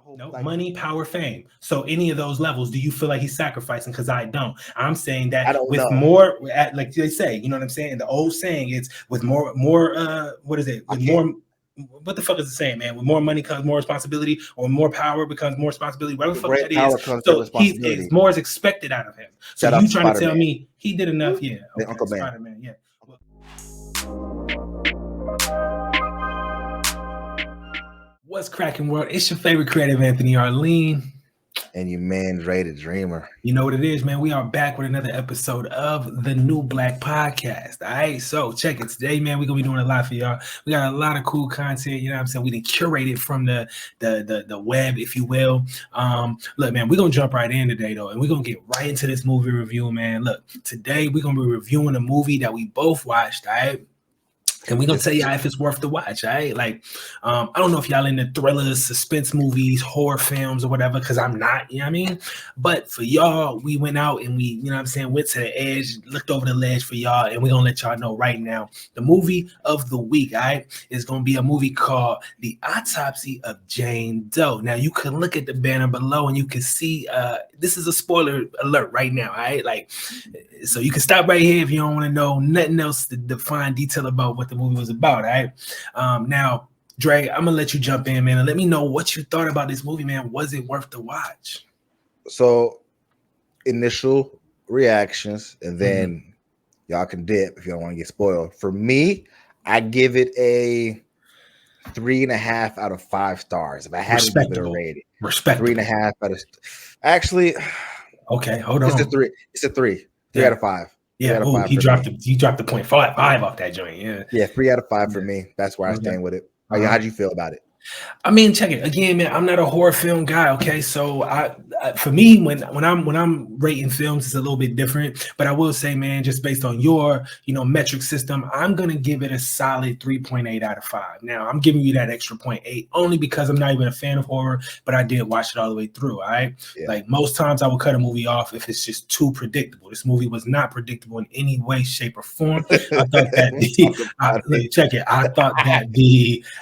No, money, power, fame. So any of those levels, do you feel like he's sacrificing? Because I don't. I'm saying that with more, like they say, you know what I'm saying? The old saying is with more, what is it? With more, what the fuck is the saying, man? With more money comes more responsibility, or more power becomes more responsibility. Whatever the fuck that is. So he's more is expected out of him. So you trying to tell me he did enough? Yeah. Okay. Uncle Ben. Spider-Man, yeah. What's cracking, world? It's your favorite creative, Anthony Arlene. And your man's rated dreamer. You know what it is, man. We are back with another episode of the Nu Blaq Podcast. All right, so check it. Today, man, we're going to be doing a lot for y'all. We got a lot of cool content, you know what I'm saying? We done curated from the web, if you will. Look, man, we're going to jump right in today, though, and we're going to get right into this movie review, man. Look, today we're going to be reviewing a movie that we both watched, all right? And we're going to tell y'all if it's worth the watch, all right? Like, I don't know if y'all into thrillers, suspense movies, horror films, or whatever, because I'm not, you know what I mean? But for y'all, we went out and we, you know what I'm saying, went to the edge, looked over the ledge for y'all, and we're going to let y'all know right now. The movie of the week, all right, is going to be a movie called The Autopsy of Jane Doe. Now, you can look at the banner below and you can see, this is a spoiler alert right now, all right? Like, so you can stop right here if you don't want to know nothing else to define detail about what the movie was about, all right? Now, Dre, I'm gonna let you jump in, man, and let me know what you thought about this movie, man. Was it worth the watch? So, initial reactions, and then y'all can dip if you don't want to get spoiled. For me, I give it a 3.5 out of 5 stars. If I had to give it a rating, 3.5 out of. Actually, okay, hold on. It's a 3. It's a 3. 3 out of 5. Yeah, ooh, he dropped the 0.5 off that joint. Yeah, 3 out of 5 for me. That's where I stand with it. How do you feel about it? I mean, check it again, man. I'm not a horror film guy, okay? So for me, when I'm rating films, it's a little bit different. But I will say, man, just based on your metric system, I'm gonna give it a solid 3.8 out of 5. Now I'm giving you that extra 0.8 only because I'm not even a fan of horror, but I did watch it all the way through. All right, like most times I would cut a movie off if it's just too predictable. This movie was not predictable in any way, shape, or form. I thought that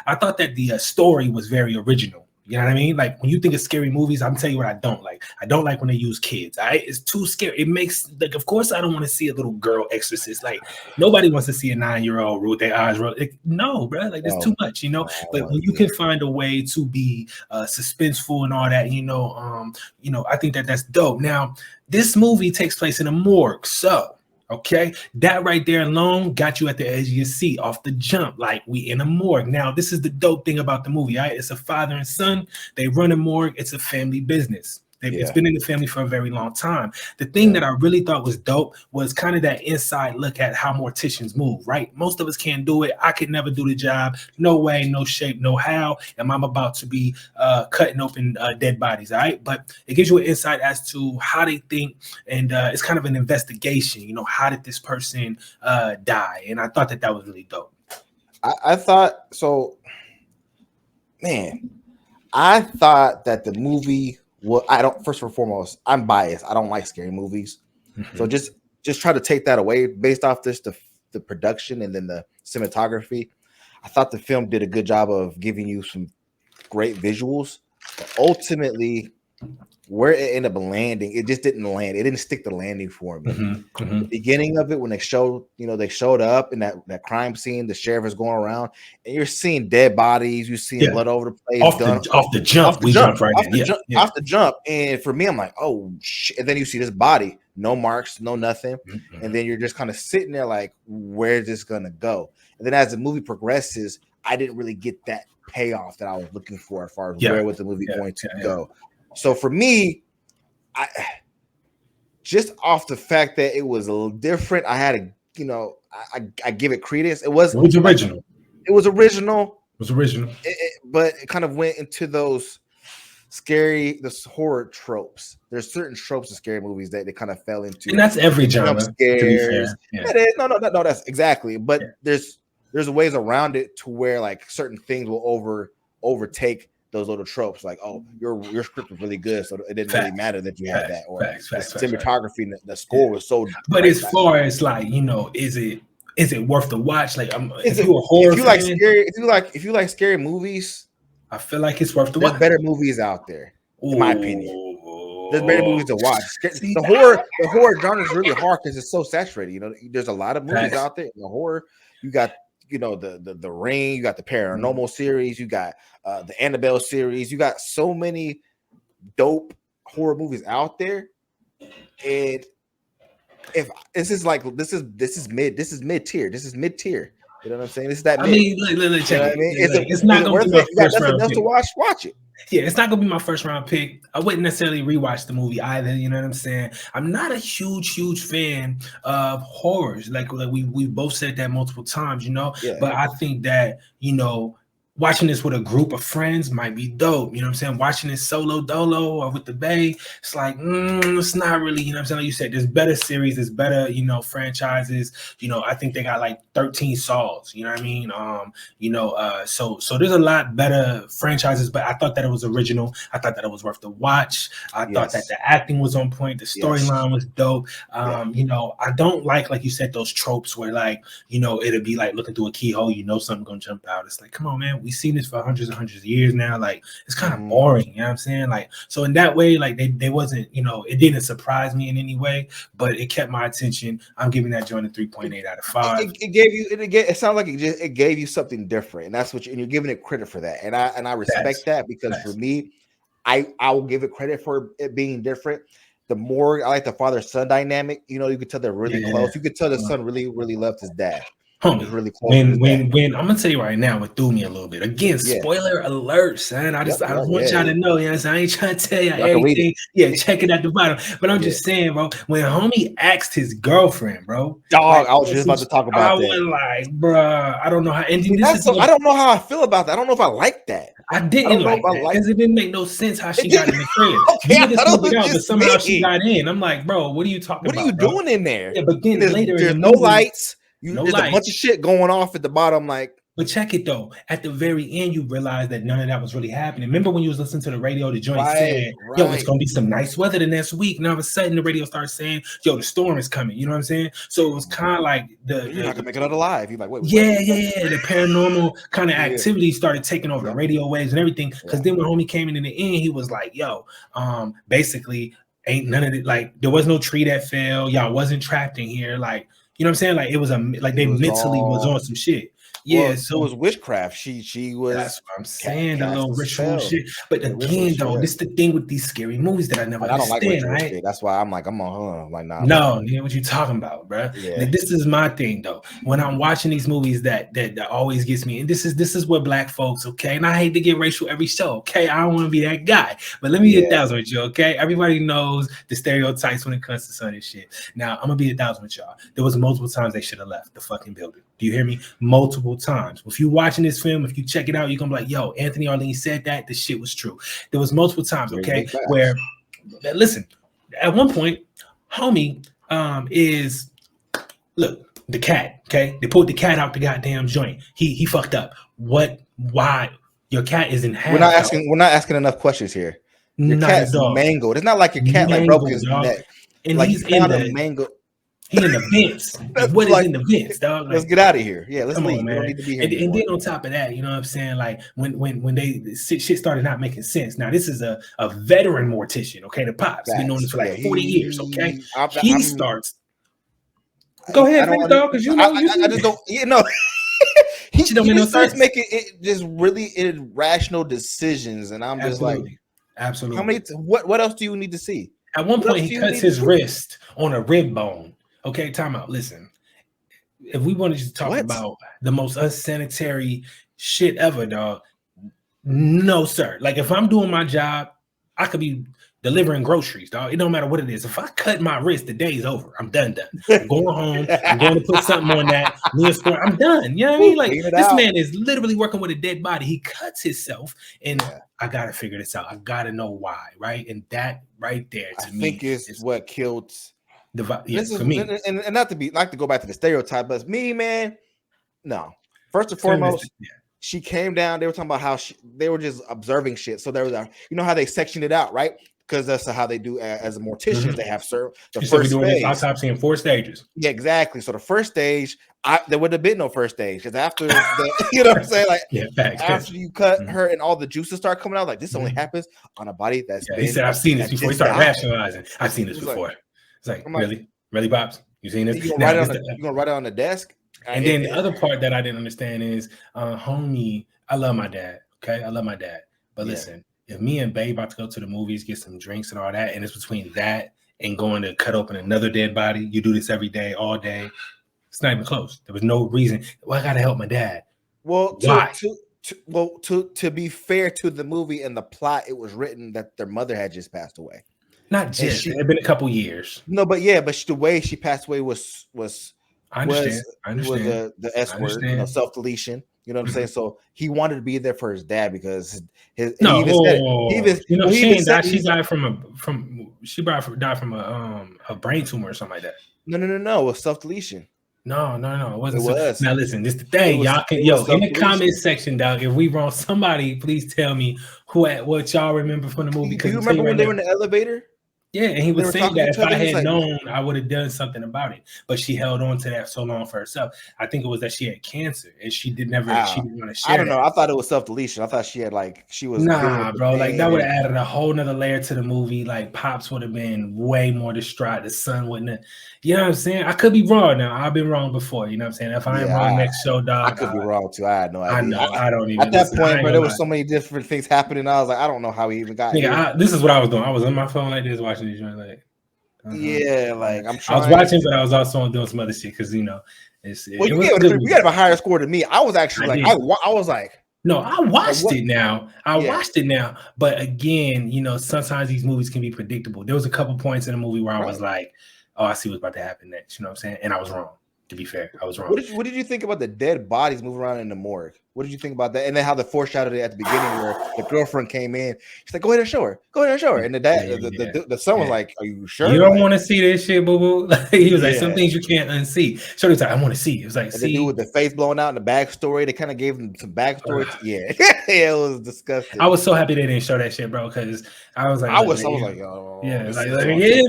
I thought that the story was very original. You know what I mean? Like when you think of scary movies, I'm telling you what I don't like. I don't like when they use kids. All right, it's too scary. It makes like, of course, I don't want to see a little girl exorcist. Like nobody wants to see a 9-year-old with their eyes rolled. Like, no, bro. Like there's too much, But when you can find a way to be suspenseful and all that, I think that's dope. Now, this movie takes place in a morgue, so. Okay, that right there alone got you at the edge of your seat off the jump. Like we in a morgue. Now, this is the dope thing about the movie. Right? It's a father and son. They run a morgue. It's a family business. It's been in the family for a very long time. The thing that I really thought was dope was kind of that inside look at how morticians move, right? Most of us can't do it. I could never do the job. No way, no shape, no how. And I'm about to be cutting open dead bodies, all right? But it gives you an insight as to how they think. And it's kind of an investigation. How did this person die? And I thought that was really dope. I thought so, man. I thought that the movie. Well, first and foremost, I'm biased. I don't like scary movies. Mm-hmm. So just try to take that away based off the production and then the cinematography. I thought the film did a good job of giving you some great visuals. But ultimately, where it ended up landing, it just didn't land. It didn't stick the landing for me. Mm-hmm. Mm-hmm. The beginning of it, when they showed up in that crime scene, the sheriff is going around, and you're seeing dead bodies, you're seeing blood over the place. Off the jump. And for me, I'm like, oh shit. And then you see this body, no marks, no nothing. Mm-hmm. And then you're just kind of sitting there like, where's this gonna go? And then as the movie progresses, I didn't really get that payoff that I was looking for as far as where was the movie going to go. So for me, I just off the fact that it was a little different, I had to, I give it credence. It was original. It was original. But it kind of went into those horror tropes. There's certain tropes of scary movies that they kind of fell into. And that's every genre. Scares. No, that's exactly. But there's ways around it to where like certain things will overtake those little tropes, like, oh, your script was really good, so it didn't really matter that you had that, or the cinematography, the score was so. But as far as like, is it worth the watch? Like, if you like scary movies, I feel like it's worth the There's watch. better movies out there, in my opinion. There's better movies to watch. See, The horror genre is really hard because it's so saturated. You know, there's a lot of movies out there. The horror, you got, you know, the Ring, you got the Paranormal series, you got the Annabelle series, you got so many dope horror movies out there. And if this is mid tier. This is mid tier. You know what I'm saying? This is that. I mean, look, check it. I mean? It's not going to be my you got first nothing round else pick. to watch. Watch it. Yeah, it's not gonna be my first round pick. I wouldn't necessarily rewatch the movie either. You know what I'm saying? I'm not a huge fan of horrors. Like we both said that multiple times. You know, but I think that, you know, watching this with a group of friends might be dope. You know what I'm saying? Watching this solo dolo or with the bae, it's like, it's not really, you know what I'm saying? Like you said, there's better series, there's better, you know, franchises. You know, I think they got like 13 Saws, you know what I mean? So there's a lot better franchises, but I thought that it was original. I thought that it was worth the watch. I thought that the acting was on point, the storyline was dope. You know, I don't like you said, those tropes where, like, you know, it'll be like looking through a keyhole, you know, something gonna jump out. It's like, come on, man. We've seen this for hundreds and hundreds of years now. Like, it's kind of boring, you know what I'm saying? Like, so in that way, like they wasn't, you know, it didn't surprise me in any way, but it kept my attention. I'm giving that joint a 3.8 out of 5. It sounds like it gave you something different, and that's what and you're giving it credit for that. And I respect that, because for me, I will give it credit for it being different. The more I like the father-son dynamic, you know, you could tell they're really close. You could tell the son really loved his dad. Homie, really close when I'm gonna tell you right now, it threw me a little bit. Again, spoiler alert, son. I just want y'all to know, you know what I'm saying? I ain't trying to tell y'all everything. Yeah, check it at the bottom. But I'm just saying, bro, when homie asked his girlfriend, bro. Dog, I was just about to talk about that. I was like, bro, I don't know how. And I don't know how I feel about that. I don't know if I like that. I didn't like that because it didn't make no sense how she got in the crib. But somehow she got in. I'm like, bro, what are you talking about? What are you doing in there? Yeah, but then later there's no lights. There's a bunch of shit going off at the bottom, like. But check it though. At the very end, you realize that none of that was really happening. Remember when you was listening to the radio, the joint said, "Yo, it's gonna be some nice weather the next week." And all of a sudden, the radio starts saying, "Yo, the storm is coming." You know what I'm saying? So it was kind of like you're not gonna make it out alive. You're like, wait. The paranormal kind of activity started taking over the radio waves and everything. Because then when homie came in the end, he was like, "Yo, basically, ain't none of it. Like, there was no tree that fell. Y'all wasn't trapped in here. Like." You know what I'm saying? Like it was they mentally was on some shit. Yeah, so it was witchcraft. She was. That's what I'm saying. The little ritual shit. But again, though, this is the thing with these scary movies that I never understand. I don't like ritual shit. That's why I'm like, I'm on her. I'm like, nah. No, what you talking about, bro? Yeah. Like, this is my thing, though. When I'm watching these movies, that always gets me. And this is what black folks, okay. And I hate to get racial every show, okay. I don't want to be that guy. But let me be 1,000 with you, okay. Everybody knows the stereotypes when it comes to some of this shit. Now I'm gonna be 1,000 with y'all. There was multiple times they should have left the fucking building. Do you hear me? Multiple times. If you're watching this film, if you check it out, you're gonna be like, yo, Anthony Arlene said that. The shit was true. There was multiple times, okay, where listen, at one point, homie look, the cat, okay? They pulled the cat out the goddamn joint. He fucked up. Why? Your cat is in half. We're not asking enough questions here. Your cat's mangled. It's not like your cat like broke his neck. And like he's in the mangled. He in the vents. What is in the vents, dog? Like, let's get out of here. Yeah, let's leave. On, man. We don't need to be here and then on top of that, you know what I'm saying? Like when shit started not making sense. Now this is a veteran mortician, okay? The Pops been doing this for like 40 years, okay? He starts. Go ahead, dog, because I just don't. You know. he starts making it just really irrational decisions, and I'm just like, absolutely. How many? What else do you need to see? At one point, he cuts his wrist on a rib bone. Okay, time out. Listen, if we wanted to talk about the most unsanitary shit ever, dog, no, sir. Like, if I'm doing my job, I could be delivering groceries, dog. It don't matter what it is. If I cut my wrist, the day's over. I'm done. I'm going home. I'm going to put something on that. I'm done. You know what I mean? Like, this man is literally working with a dead body. He cuts himself, and I got to figure this out. I got to know why, right? And that right there, to me, I think is what killed the vibe. For me. And not to go back to the stereotype, but me, man, no. First and foremost, she came down. They were talking about how they were just observing shit. So there was you know how they sectioned it out, right? because that's how they do as a mortician. They have the So we're first doing this phase. autopsy in 4 stages. Yeah, exactly. So the first stage, there would have been no first stage because after you know what I'm saying, like after you cut her and all the juices start coming out, like this only happens on a body that's been. He said, "I've seen this before." He started rationalizing. I've seen this before. It's like, really, Pops? You seen this? You gonna write it on the desk? And then the other part that I didn't understand is, homie, I love my dad. Okay, I love my dad. But listen, if me and Babe about to go to the movies, get some drinks and all that, and it's between that and going to cut open another dead body, you do this every day, all day. It's not even close. There was no reason. Well, I gotta help my dad. Well, to be fair to the movie and the plot, it was written that their mother had just passed away. Not just. It had been a couple years. No, but the way she passed away was. I understand. Was the S word, self-deletion. You know what I'm saying? So he wanted to be there for his dad because she died from a brain tumor or something like that. No, it was self-deletion. No, it wasn't. Now listen, this is the thing, y'all can in the comment section, dog. If we wrong, somebody please tell me what y'all remember from the movie. Do you remember when they were in the elevator? Yeah, and he was saying that if I had known, I would have done something about it. But she held on to that so long for herself. I think it was that she had cancer and she didn't want to share. I don't know. I thought it was self-deletion. I thought she had Nah, bro. Like that would have added a whole nother layer to the movie. Like Pops would have been way more distraught. The son wouldn't have. You know what I'm saying? I could be wrong now. I've been wrong before. You know what I'm saying? If I am wrong next show, dog. I could be wrong too. I had no idea. I know. I don't even. At that point, bro, there was so many different things happening. I was like, I don't know how he even got here. This is what I was doing. I was on my phone like this watching these joints like. Yeah, like I was watching, but I was also doing some other shit because you got a higher score than me. I was actually I was like, no, I watched it now. Watched it now, but again, sometimes these movies can be predictable. There was a couple points in the movie where I was like, oh, I see what's about to happen next. You know what I'm saying? And I was wrong. To be fair, I was wrong. What did you think about the dead bodies moving around in the morgue? What did you think about that? And then how they foreshadowed it at the beginning where the girlfriend came in. She's like, go ahead and show her. And the son was like, are you sure? You don't want to see this shit, boo-boo. He was like, some things you can't unsee. So he's like, I want to see. It was like, see. The dude with the face blowing out in the backstory, they kind of gave him some backstory. Yeah, it was disgusting. I was so happy they didn't show that shit, bro, because I was like, oh. Yeah,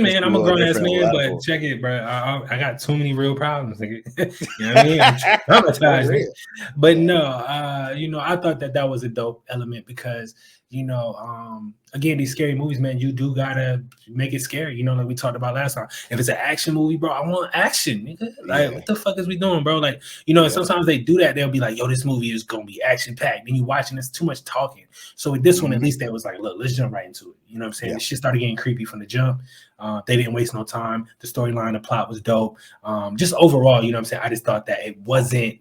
man, I'm a grown-ass man, but check it, bro. I got too many real problems. You know what I mean? I'm traumatized. But no, I thought that was a dope element because, again, these scary movies, man, you do gotta make it scary. Like we talked about last time. If it's an action movie, bro, I want action, nigga. Like, what the fuck is we doing, bro? Like, and sometimes they do that. They'll be like, yo, this movie is gonna be action packed. Then you watching, it's too much talking. So with this one, at least they was like, look, let's jump right into it. You know what I'm saying? The shit started getting creepy from the jump. They didn't waste no time. The storyline, the plot was dope. Just overall, you know what I'm saying? I just thought that it wasn't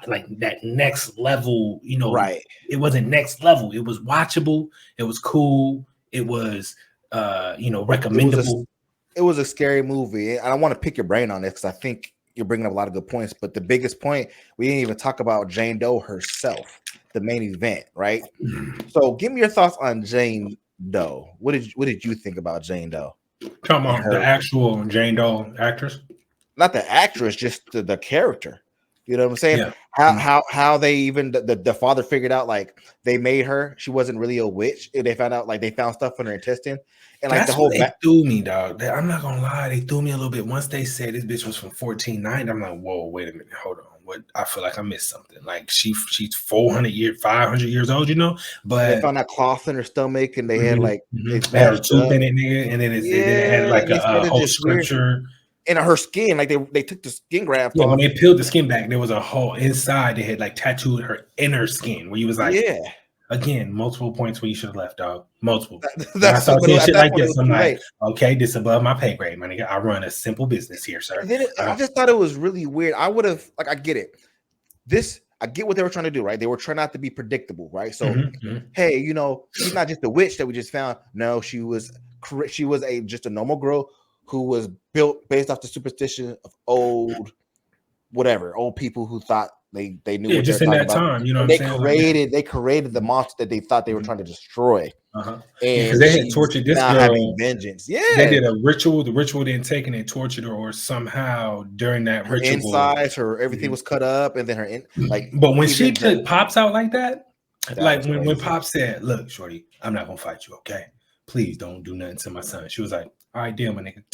like that next level, right? It wasn't next level. It was watchable. It was cool. It was, recommendable. It was a scary movie. And I want to pick your brain on this because I think you're bringing up a lot of good points. But the biggest point, we didn't even talk about Jane Doe herself, the main event, right? So give me your thoughts on Jane Doe. What did you think about Jane Doe? Come on, the actual Jane Doe actress? Not the actress, just the character. You know what I'm saying? Yeah. How they even the father figured out like they made her. She wasn't really a witch. They found out like they found stuff in her intestine, and like that's the whole they threw me, dog. I'm not gonna lie, they threw me a little bit. Once they said this bitch was from 1490, I'm like, whoa, wait a minute, hold on. What? I feel like I missed something. Like she's 500 years old, But they found that cloth in her stomach, and they had like they had a tooth in it, nigga, and then it had like a whole scripture. In her skin, like they took the skin graft off. When they peeled the skin back, there was a hole inside. They had like tattooed her inner skin, where you was like, again, multiple points where you should have left, dog. Multiple. That's shit like this. I'm like, okay, this above my pay grade, my nigga. I run a simple business here, sir. I just thought it was really weird. I would have I get it. I get what they were trying to do, right? They were trying not to be predictable, right? So, hey, she's not just a witch that we just found. No, she was just a normal girl who was built based off the superstition of old people who thought they knew. Yeah, just in that time, They created the monster that they thought they were trying to destroy. And because they had tortured this girl, having vengeance. Yeah, they did a ritual. The ritual didn't take, and they tortured her, or somehow during that ritual, insides her everything was cut up, and then her But when she took Pops out like that, like when Pops said, "Look, shorty, I'm not gonna fight you, okay? please don't do nothing to my son. She was like, all right, deal, my nigga.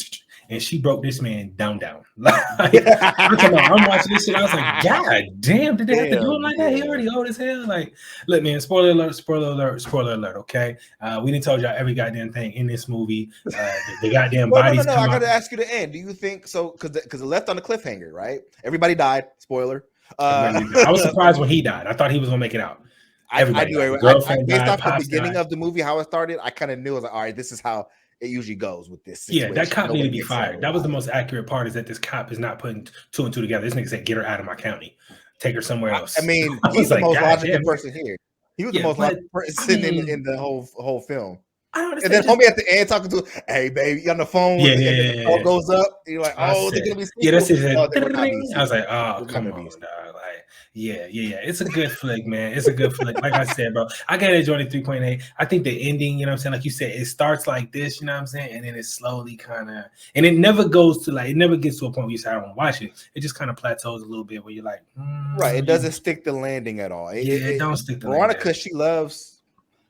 And she broke this man down. Like, I'm watching this shit. I was like, God damn, did they have to do it like that? He already old as hell. Like, look, man, spoiler alert, okay? We didn't told y'all every goddamn thing in this movie. The goddamn bodies. No, I got to ask you the end. Do you think so? Because it left on the cliffhanger, right? Everybody died. Spoiler. I was surprised when he died. I thought he was going to make it out. I knew based off the beginning of the movie, how it started, I kind of knew. I was like, all right, this is how it usually goes with this situation. Yeah, that cop needed to be fired. That was the most accurate part, is that this cop is not putting two and two together. This nigga said, get her out of my county. Take her somewhere else. I mean, he's the most logical person here. He was the most logical person in the whole film. And then homie at the end talking to, hey, baby, you on the phone. The call goes up. And you're like, oh, they're going to be sleeping. Yeah, that's it. I was like, oh, come on, dog. Like, yeah. It's a good flick, man. It's a good flick. Like I said, bro, I got to enjoy the 3.8. I think the ending, you know what I'm saying? Like you said, it starts like this, you know what I'm saying? And then it slowly kind of, and it never goes to like, it never gets to a point where you say, I don't want to watch it. It just kind of plateaus a little bit where you're like, right. It doesn't stick the landing at all. It don't stick the landing. Veronica, she loves.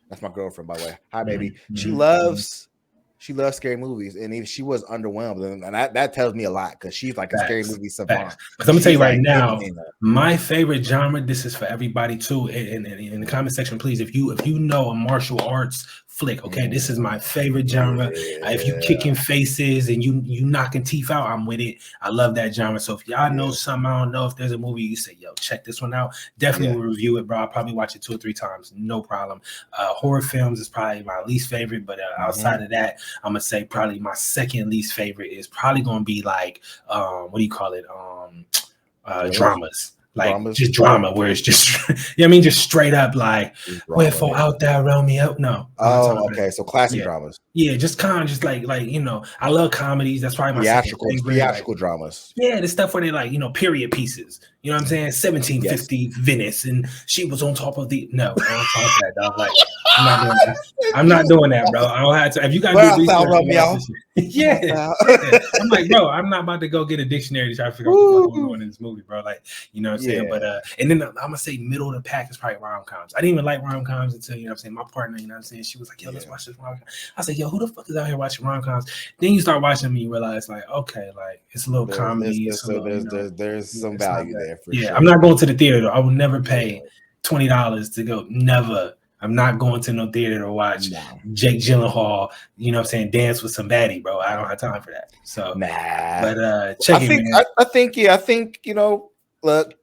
That's my girlfriend, by the way. Hi, baby. Mm-hmm. She loves scary movies, and if she was underwhelmed, and that tells me a lot, because she's like a scary movie savant. Because I'm gonna tell you right now, my favorite genre. This is for everybody too. In the comment section, please, if you know a martial arts flick, okay, this is my favorite genre. If you kicking faces and you knocking teeth out, I'm with it. I love that genre. So if y'all know something, I don't know, if there's a movie you say, yo, check this one out, definitely will review it, bro. I'll probably watch it 2 or 3 times, no problem. Horror films is probably my least favorite, but outside of that, I'm gonna say probably my second least favorite is probably gonna be like what do you call it? Dramas. Like dramas. Just drama where it's just, you know what I mean? Just straight up like, wherefore out there around me up. No. Oh, okay. So classic dramas. Yeah, just kind of just like, you know, I love comedies. That's probably my theatrical dramas. Yeah, the stuff where they like, you know, period pieces. You know what I'm saying? 1750 Venice, and she was on top of the. No, I don't talk that, dog. Like, I'm not doing that, bro. I don't have to. If you got good research, yeah. I'm like, bro, I'm not about to go get a dictionary to try to figure out what's going on in this movie, bro. Like, you know what I'm saying? But and then I'm gonna say middle of the pack is probably rom-coms. I didn't even like rom-coms until, you know what I'm saying, my partner, you know what I'm saying, she was like, yo, let's watch this rom-com. I said, yo, who the fuck is out here watching rom-coms? Then you start watching them and you realize, like, okay, like it's a little comedy. There's some value there. Sure. I'm not going to the theater though. I will never pay $20 to go. Never. I'm not going to no theater to watch Jake Gyllenhaal, you know what I'm saying, dance with some baddie, bro. I don't have time for that. So but check it, man. I think, you know, look,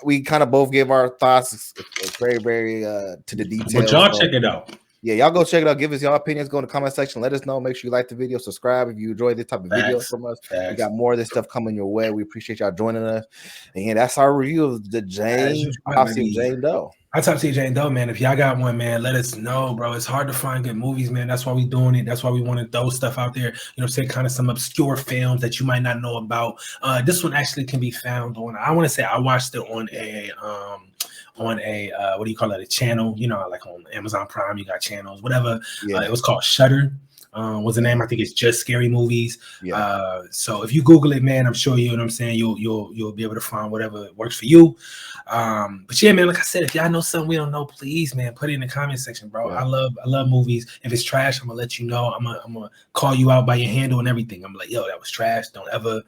we kind of both gave our thoughts. It's very, very to the details. But y'all check it out. Yeah, y'all go check it out. Give us your opinions. Go in the comment section. Let us know. Make sure you like the video. Subscribe if you enjoy this type of videos from us. We got more of this stuff coming your way. We appreciate y'all joining us. And yeah, that's our review of the Autopsy of Jane Doe. Autopsy of Jane Doe, man. If y'all got one, man, let us know, bro. It's hard to find good movies, man. That's why we doing it. That's why we want to throw stuff out there. You know what I'm saying? Kind of some obscure films that you might not know about. This one actually can be found on, I want to say I watched it on a what do you call it? A channel, you know, like on Amazon Prime, you got channels, whatever. It was called Shudder. Was the name? I think it's just scary movies. So if you Google it, man, I'm sure you know what I'm saying. You'll be able to find whatever works for you. But yeah, man, like I said, if y'all know something we don't know, please, man, put it in the comment section, bro. I love movies. If it's trash, I'm gonna let you know. I'm gonna call you out by your handle and everything. I'm like, yo, that was trash. Don't ever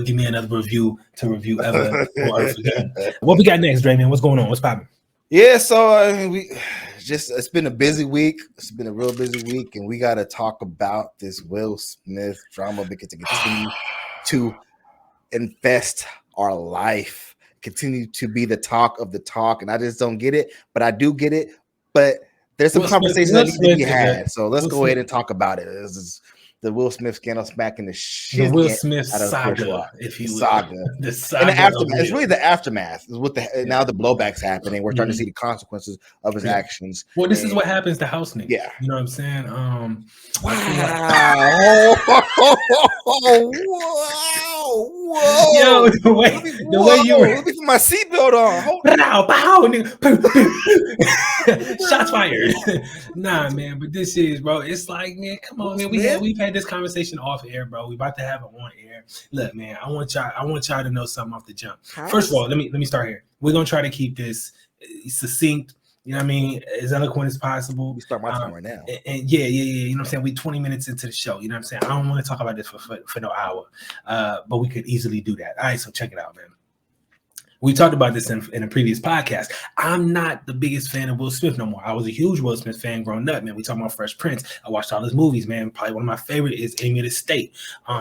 give me another review ever. What we got next, Dre, man? What's going on? What's popping? Yeah, so it's been a busy week. It's been a real busy week, and we got to talk about this Will Smith drama because it continues to infest our life, continue to be the talk of the talk, and I just don't get it, but I do get it. But there's some conversations that need to be had, so let's go ahead and talk about it. This is the Will Smith scandal smacking the shit. The Will Smith saga, if you will. The saga. And the aftermath. It's really the aftermath. Is what now the blowback's happening. We're starting to see the consequences of his actions. Well, this is what happens to house niggas. Yeah. You know what I'm saying? Wow. Whoa. Yo, the way you were. Let me put my seatbelt on. Shots fired. Nah, man, but this is, bro. It's like, man, come on, man. We've had this conversation off air, bro. We about to have it on air. Look, man, I want y'all to know something off the jump. First of all, let me start here. We're gonna try to keep this succinct. You know what I mean? As eloquent as possible. We start my time right now. And yeah. You know what I'm saying? We 20 minutes into the show. You know what I'm saying? I don't want to talk about this for no hour, but we could easily do that. All right, so check it out, man. We talked about this in a previous podcast. I'm not the biggest fan of Will Smith no more. I was a huge Will Smith fan growing up, man. We talking about Fresh Prince. I watched all his movies, man. Probably one of my favorite is Enemy of the State.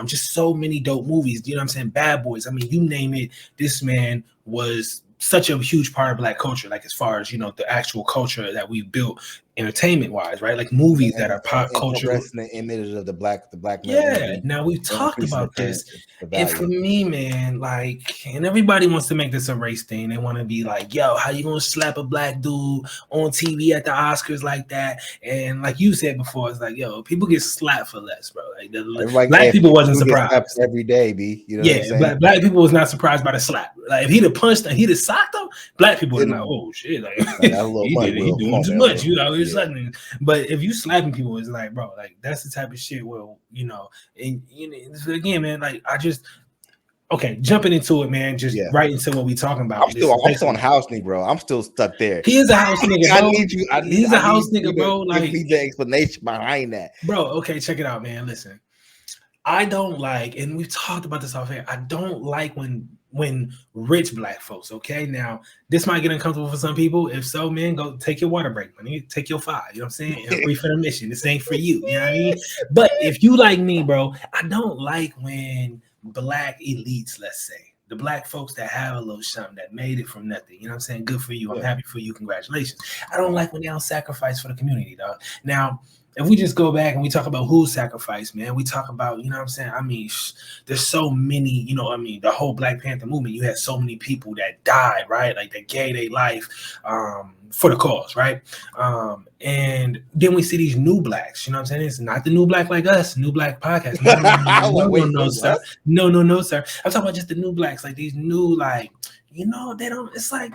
Just so many dope movies. You know what I'm saying? Bad Boys. I mean, you name it. This man was such a huge part of Black culture, like as far as, you know, the actual culture that we built entertainment wise, right? Like movies that are pop culture. The image of the black man. Yeah. Now we've talked about this. And for me, man, like, and everybody wants to make this a race thing. They want to be like, yo, how you gonna slap a Black dude on TV at the Oscars like that? And like you said before, it's like, yo, people get slapped for less, bro. Like Black people wasn't surprised every day, B. You know what I'm saying? Black people was not surprised by the slap. Like if he'd have punched and he'd have socked him, Black people would like, oh shit, like he doing too much, you know. It's like, but if you slapping people, it's like, bro, like that's the type of shit where, you know, and you know, again, man, like I just jumping into it, man, just right into what we talking about. I'm still on house nigga, bro. I'm still stuck there. He is a house nigga, bro. He's a house nigga, bro. Like, give me the explanation behind that, bro. Okay, check it out, man. Listen, I don't like, and we've talked about this off air. I don't like when rich Black folks, okay? Now, this might get uncomfortable for some people. If so, man, go take your water break money. Take your 5, you know what I'm saying? And free for the mission. This ain't for you, you know what I mean? But if you like me, bro, I don't like when Black elites, let's say, the Black folks that have a little something that made it from nothing, you know what I'm saying? Good for you. I'm happy for you. Congratulations. I don't like when they don't sacrifice for the community, dog. Now, if we just go back and we talk about who sacrificed, man, we talk about, you know what I'm saying? I mean, there's so many, you know, I mean, the whole Black Panther movement, you had so many people that died, right? Like they gave their life for the cause, right? And then we see these new Blacks, you know what I'm saying? It's not the Nu Blaq like us, Nu Blaq Podcast. No, sir. No, sir. I'm talking about just the new Blacks, like these new, like, you know, they don't, it's like,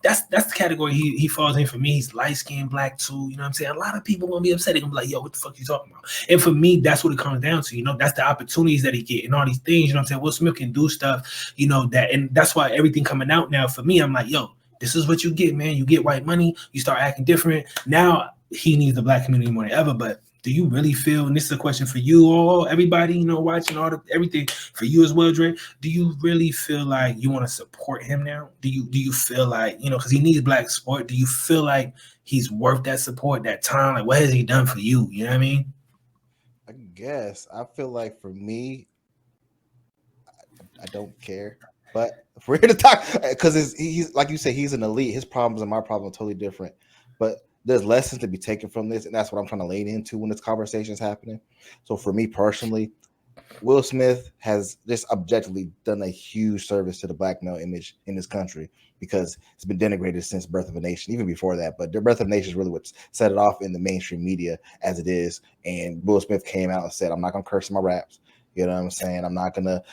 that's the category he falls in for me. He's light-skinned Black too, you know what I'm saying? A lot of people gonna be upset. They're gonna be like, yo, what the fuck you talking about? And for me, that's what it comes down to, you know, that's the opportunities that he get and all these things, you know what I'm saying? Will Smith can do stuff, you know, that, and that's why everything coming out now for me, I'm like, yo, this is what you get, man. You get white money, you start acting different. Now he needs the Black community more than ever, but do you really feel, and this is a question for you all, everybody, you know, watching everything, for you as well, Dre, do you really feel like you want to support him now? Do you feel like, you know, because he needs Black support, do you feel like he's worth that support, that time? Like, what has he done for you? You know what I mean? I guess I feel like for me, I don't care, but if we're here to talk, because he's like you said, he's an elite. His problems and my problems are totally different, but there's lessons to be taken from this, and that's what I'm trying to lean into when this conversation is happening. So for me personally, Will Smith has just objectively done a huge service to the Black male image in this country because it's been denigrated since Birth of a Nation, even before that. But the Birth of a Nation is really what set it off in the mainstream media as it is. And Will Smith came out and said, "I'm not gonna curse in my raps." You know what I'm saying? I'm not gonna.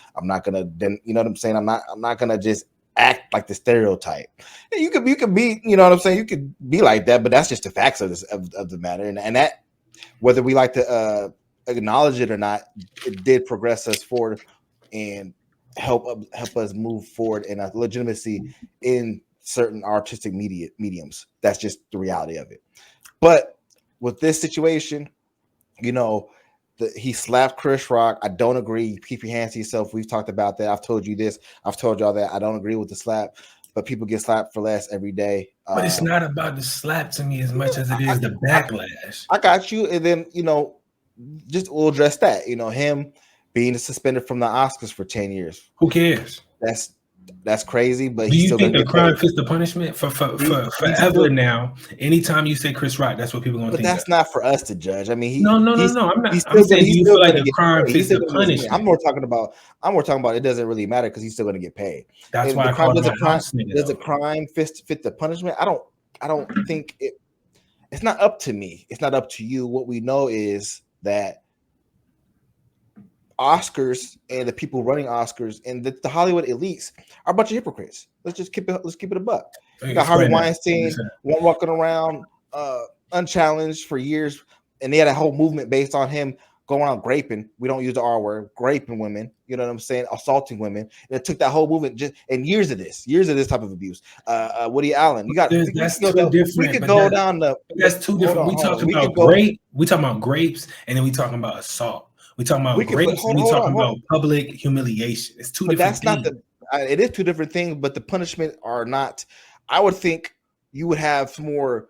Then you know what I'm saying? I'm not gonna just act like the stereotype. And you could be, you know what I'm saying? You could be like that, but that's just the facts of the matter. And that, whether we like to acknowledge it or not, it did progress us forward and help us move forward in a legitimacy in certain artistic mediums. That's just the reality of it. But with this situation, you know, he slapped Chris Rock. I don't agree. Keep your hands to yourself. We've talked about that. I've told you this. I've told y'all that. I don't agree with the slap, but people get slapped for less every day. But it's not about the slap to me as much as it is the backlash. I got you. And then, you know, just we'll address that. You know, him being suspended from the Oscars for 10 years. Who cares? That's crazy. But do you think the crime fits the punishment for forever now? Anytime you say Chris Rock, that's what people are going to think. But that's not for us to judge. I mean, no. I'm not. I'm saying, do you feel like the crime fits the punishment? I'm more talking about it doesn't really matter because he's still going to get paid. That's why I call him a house nigga. Does the crime fit the punishment? I don't think it. It's not up to me. It's not up to you. What we know is that Oscars and the people running Oscars and the Hollywood elites are a bunch of hypocrites. Let's keep it a buck. You got Harvey Weinstein walking around unchallenged for years, and they had a whole movement based on him going around graping. We don't use the R word, graping women. You know what I'm saying? Assaulting women. And it took that whole movement and years of this type of abuse. Woody Allen, you got that's too different. We could go down the. That's too different. We talking about grapes, and then we talking about assault. We talking about grapes, and we talking about public humiliation. It's two different things. It is two different things, but the punishment are not. I would think you would have more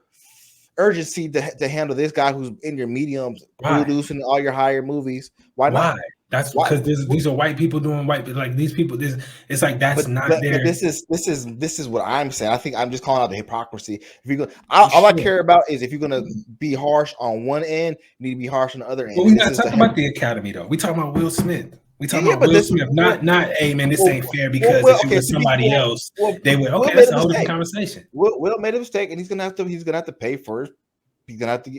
urgency to handle this guy who's in your mediums, producing all your higher movies. Why not? That's because these are white people doing like these people. It's like that's not there. But this is what I'm saying. I think I'm just calling out the hypocrisy. If you go, all I care about is if you're gonna be harsh on one end, you need to be harsh on the other end. But we're not talking about the Academy though. We talking about Will Smith. We talking about Will Smith. Not hey man, this ain't fair because if it was somebody else, they would. Okay, that's a whole different conversation. Will made a mistake, and he's gonna have to pay for it. He's gonna have to,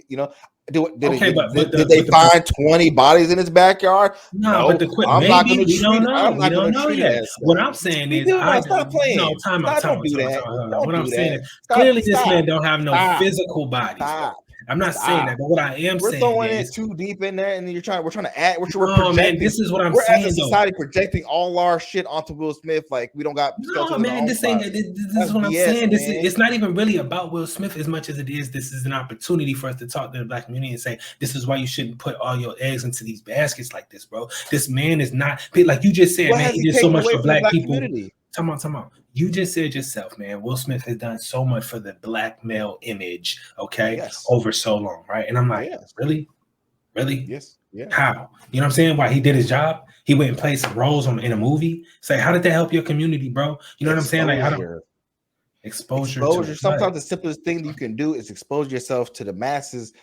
did they find 20 bodies in his backyard? No, but I'm not going to treat it. I'm not going to treat it. What I'm saying is, stop playing. No, time out. What I'm saying is, clearly this man don't have no physical bodies. I'm not saying that, but what I am saying is we're throwing it too deep in there, and we're trying to add. We're projecting. Man, this is what I'm saying. We're as a society projecting all our shit onto Will Smith. Like we don't got. No, man, this is what I'm saying. It's not even really about Will Smith as much as it is. This is an opportunity for us to talk to the Black community and say this is why you shouldn't put all your eggs into these baskets like this, bro. This man is not like you just said, man. He did so much for Black people. Come on. You just said yourself, man. Will Smith has done so much for the Black male image, okay, over so long, right? And I'm like, really? Yes. Yeah. How? You know what I'm saying? Why he did his job? He went and played some roles in a movie. Say, how did that help your community, bro? You know what I'm saying? Like, I don't exposure. Sometimes the simplest thing you can do is expose yourself to the masses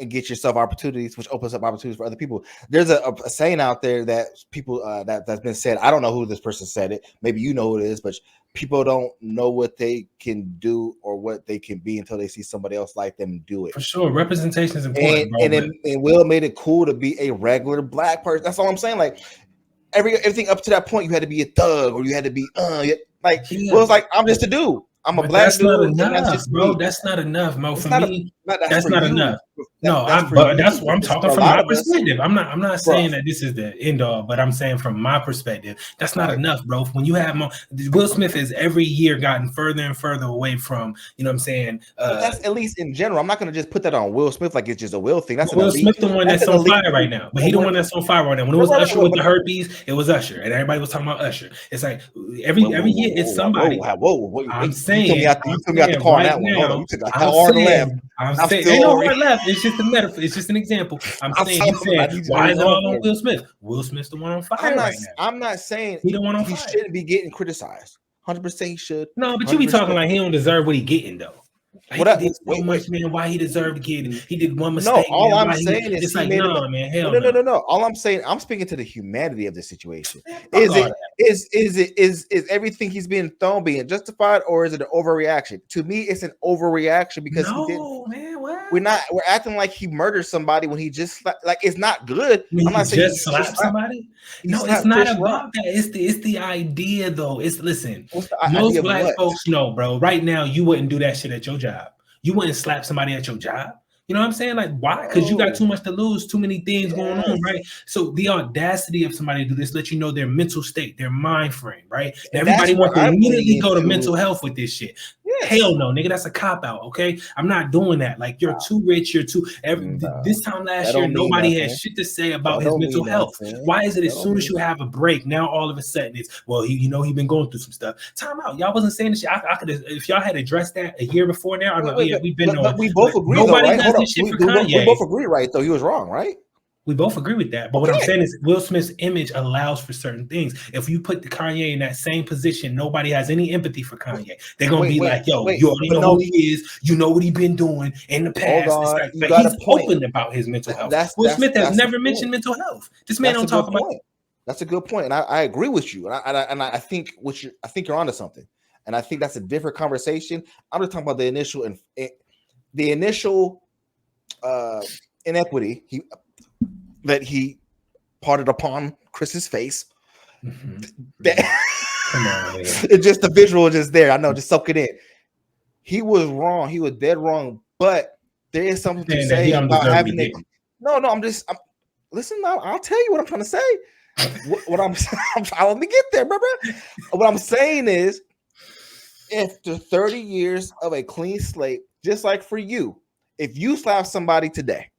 and get yourself opportunities, which opens up opportunities for other people. There's a saying out there that people that's been said. I don't know who this person said it. Maybe you know who it is, but people don't know what they can do or what they can be until they see somebody else like them do it. For sure, representation is important. And Will made it cool to be a regular Black person. That's all I'm saying. Like everything up to that point, you had to be a thug or you had to be Will's like, I'm just a dude. I'm a Black dude. Not enough, bro. That's not enough, Mo. For me, that's not enough. No, that's what I'm talking from my perspective. I'm not saying that this is the end all, but I'm saying from my perspective, that's not enough, bro. When you have Will Smith has every year gotten further and further away from, you know what I'm saying? But that's at least in general. I'm not going to just put that on Will Smith like it's just a Will thing. That's Will Smith, the one that's on fire right now. But he the one that's on fire right now. When it was Usher with the herpes, it was Usher, and everybody was talking about Usher. It's like every year it's somebody. Whoa. I'm saying you took me out the car on that one. Hold on, you took a hard left. I'm saying ain't no hard left. It's just a metaphor. It's just an example. I'm saying why is it all on Will Smith? Will Smith's the one on fire right now. I'm not saying he the one on fire. He shouldn't be getting criticized. 100% he should. No, but you be talking like he don't deserve what he getting though. Like he did so much, man. Why he deserved to get it? He did one mistake. No, all I'm saying is it's like no, man. Hell no. All I'm saying, I'm speaking to the humanity of the situation. Is everything he's being thrown being justified, or is it an overreaction? To me, it's an overreaction because he didn't. Man, what? We're acting like he murdered somebody when he just like it's not good. I'm not saying just slapped somebody. No, it's not about that. It's the idea though. Listen. Most Black folks know, bro. Right now, you wouldn't do that shit at your job. You wouldn't slap somebody at your job. You know what I'm saying? Like, why? Because you got too much to lose, too many things going on, right? So the audacity of somebody to do this let you know their mental state, their mind frame, right? Everybody wants to immediately go to mental health with this shit. Yes. Hell no, nigga, that's a cop out. Okay, I'm not doing that. Like, you're too rich. You're too. This time last year, nobody had shit to say about his mental health. Why is it as soon as you have a break, now all of a sudden it's he been going through some stuff. Time out. Y'all wasn't saying this shit. I could have, if y'all had addressed that a year before now. We've been on. We both agree. Nobody does this shit for Kanye. We both agree, right? Though he was wrong, right? We both agree with that. But what I'm saying is Will Smith's image allows for certain things. If you put the Kanye in that same position, nobody has any empathy for Kanye. They're going to be like, yo, you already know who he is. You know what he's been doing in the past. Like he's open about his mental health. Will Smith has never mentioned mental health. This man don't talk about it. That's a good point. And I agree with you. And I think you're onto something. And I think that's a different conversation. I'm just talking about the initial inequity that he parted upon Chris's face. Mm-hmm. Come on, it's just the visual just there. I know, just soak it in. He was wrong. He was dead wrong. But there is something to say about having it. No, listen now, I'll tell you what I'm trying to say. What I'm let me get there, brother. What I'm saying is, after 30 years of a clean slate, just like for you, if you slap somebody today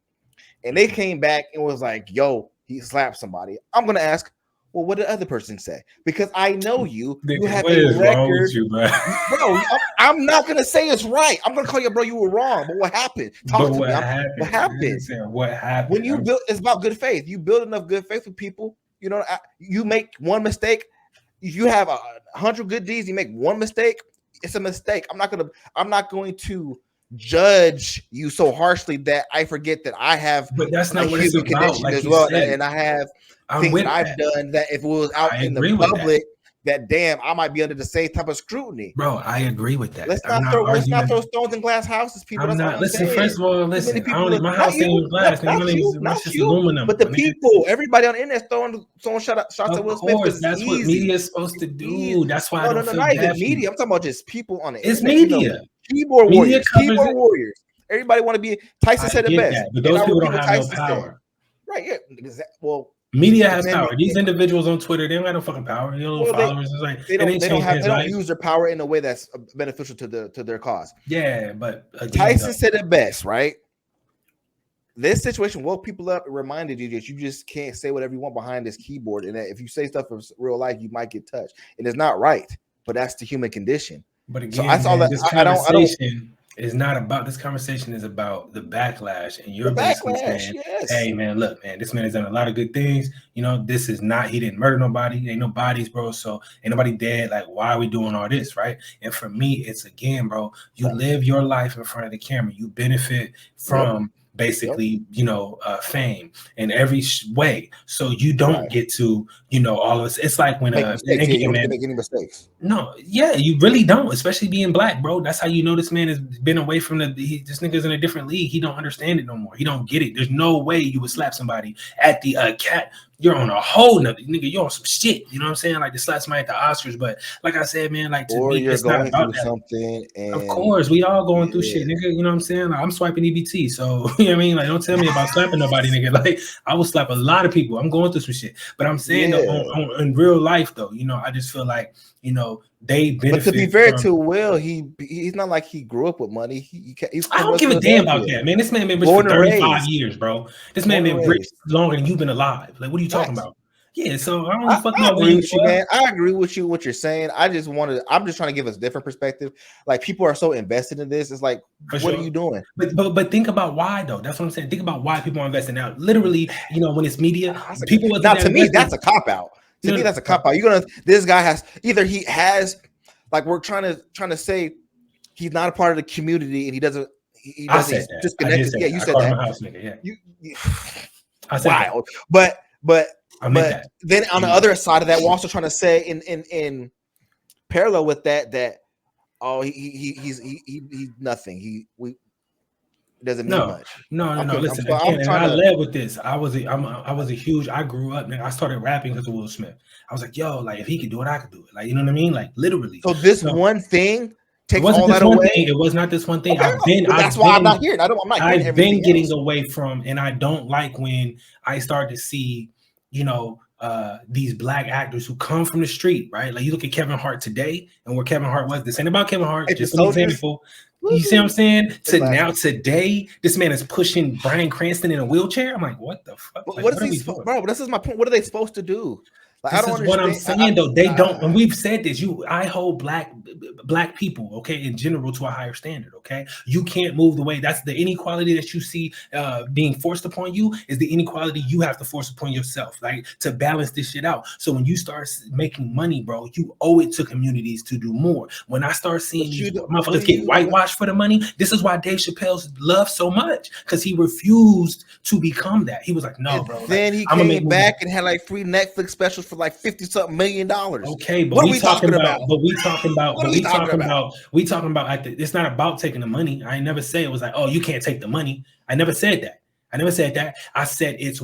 and they came back and was like, yo, he slapped somebody, I'm gonna ask, well, what did the other person say? Because I know you have a record, bro. I'm not gonna say it's right. I'm gonna call you, bro. You were wrong. But what happened? Talk to me. What happened? What happened? When you build, it's about good faith. You build enough good faith with people. You know, you make one mistake. If you have 100 good deeds, you make one mistake. It's a mistake. I'm not going to judge you so harshly that I forget that I have. But that's not what it's about. Like as well, and I have things that I've done that if it was out in the public, that damn, I might be under the same type of scrutiny. Bro, I agree with that. Let's not throw stones in glass houses, people. I'm not. Listen, first of all, listen. My house ain't glass. Not you, aluminum. But the people, everybody on the internet throwing shots at Will Smith. Of course, that's what media is supposed to do. That's why I don't feel not even bad. Media. I'm talking about just people on the internet. It's media. Keyboard warriors. Everybody want to be. Tyson said it best. But those people don't have no power. Right? Yeah. Well. Media has power. These individuals on Twitter, they don't have no fucking power. They don't followers. It's like they don't use their power in a way that's beneficial to their cause. Yeah, but again, Tyson said it best, right? This situation woke people up and reminded you that you just can't say whatever you want behind this keyboard, and that if you say stuff from real life, you might get touched. And it's not right, but that's the human condition. But again, so I saw that. This conversation is not about. This conversation is about the backlash, and you're basically saying, yes. "Hey, man, look, man, this man has done a lot of good things. You know, this is not. He didn't murder nobody. Ain't no bodies, bro. So ain't nobody dead. Like, why are we doing all this, right?" And for me, it's again, bro. You live your life in front of the camera. You benefit from. Basically, fame in every way. So you don't get to, all of this. It's like when you don't make any mistakes. No, yeah, you really don't, especially being black, bro. That's how you know this man has been away from this nigga's in a different league. He don't understand it no more. He don't get it. There's no way you would slap somebody at the cat. You're on a whole nother nigga. You're on some shit. You know what I'm saying? Like to slap somebody at the Oscars. But like I said, man, like to me, it's not about that. Something. And of course, we all going through shit, nigga. You know what I'm saying? Like, I'm swiping EBT. So you know what I mean? Like, don't tell me about slapping nobody, nigga. Like I will slap a lot of people. I'm going through some shit. But I'm saying though, in real life though, I just feel like, they benefit. But to be fair to Will, he's not like he grew up with money. I don't give a damn about that, man. This man been rich for 35 years, bro. This man been rich longer than you've been alive. Like, what are you talking about? Yeah, so I don't fucking know. Agree with you, man. I agree with you what you're saying. I'm just trying to give us a different perspective. Like people are so invested in this. It's like, what are you doing? But think about why though. That's what I'm saying. Think about why people are investing now. Literally, when it's media, people. Now to me, that's a cop out. To me, that's a cop out. This guy has either he has, like we're trying to say, he's not a part of the community and he doesn't. He's disconnected. Yeah, you said that. I said wild, but then on the other side of that, we're also trying to say in parallel with that he's nothing. He doesn't mean much. No. Listen, I led with this. I was a huge. I grew up, man. I started rapping because of Will Smith. I was like, yo, like if he could do it, I could do it. Like, you know what I mean? Like literally. So this one thing takes all that away. It was not this one thing. Okay, that's why I'm not here. I've been getting away from, and I don't like when I start to see, these black actors who come from the street, right? Like you look at Kevin Hart today and where Kevin Hart was. This ain't about Kevin Hart. Just an example. You see what I'm saying? Now today, this man is pushing Bryan Cranston in a wheelchair. I'm like, what the fuck? Like, what is he, bro? This is my point. What are they supposed to do? Like, this is what I'm saying, though. They don't, and we've said this. I hold black people, okay, in general, to a higher standard. Okay, you can't move the way. That's the inequality that you see being forced upon you. Is the inequality you have to force upon yourself, like to balance this shit out. So when you start making money, bro, you owe it to communities to do more. When I start seeing these motherfuckers get whitewashed for the money, this is why Dave Chappelle's loved so much, because he refused to become that. He was like, no, bro. Then he came back and had like 3 Netflix specials for like $50-something million. Okay, but we talking about it's not about taking the money. I never say it was like, oh, you can't take the money. I never said that. I said it's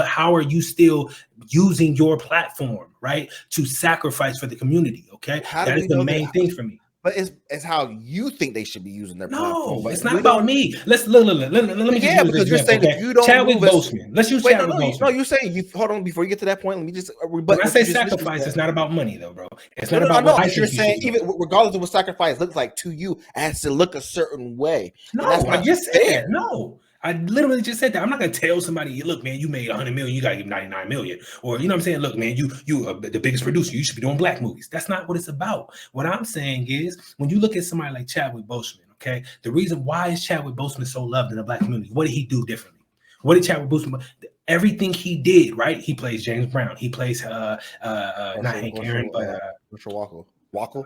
how are you still using your platform, right, to sacrifice for the community? Okay, that is the main thing for me. But it's how you think they should be using their platform. No, it's not about me. Let's look. Let me just use because you're saying if you don't Chadwick move Boseman. Let's use Chadwick Boseman. No, you're saying you hold on before you get to that point. Let me just when I say sacrifice, it's not about money though, bro. It's not about what you're saying. Even regardless of what sacrifice looks like to you, it has to look a certain way. No, I just said no. I literally just said that. I'm not gonna tell somebody, look, man, you made 100 million, you gotta give 99 million, or you know what I'm saying? Look, man, you the biggest producer, you should be doing black movies. That's not what it's about. What I'm saying is, when you look at somebody like Chadwick Boseman, okay, the reason why is Chadwick Boseman so loved in the black community? What did he do differently? What did Chadwick Boseman? Everything he did, right? He plays James Brown. He plays not Hank Aaron, but Walker.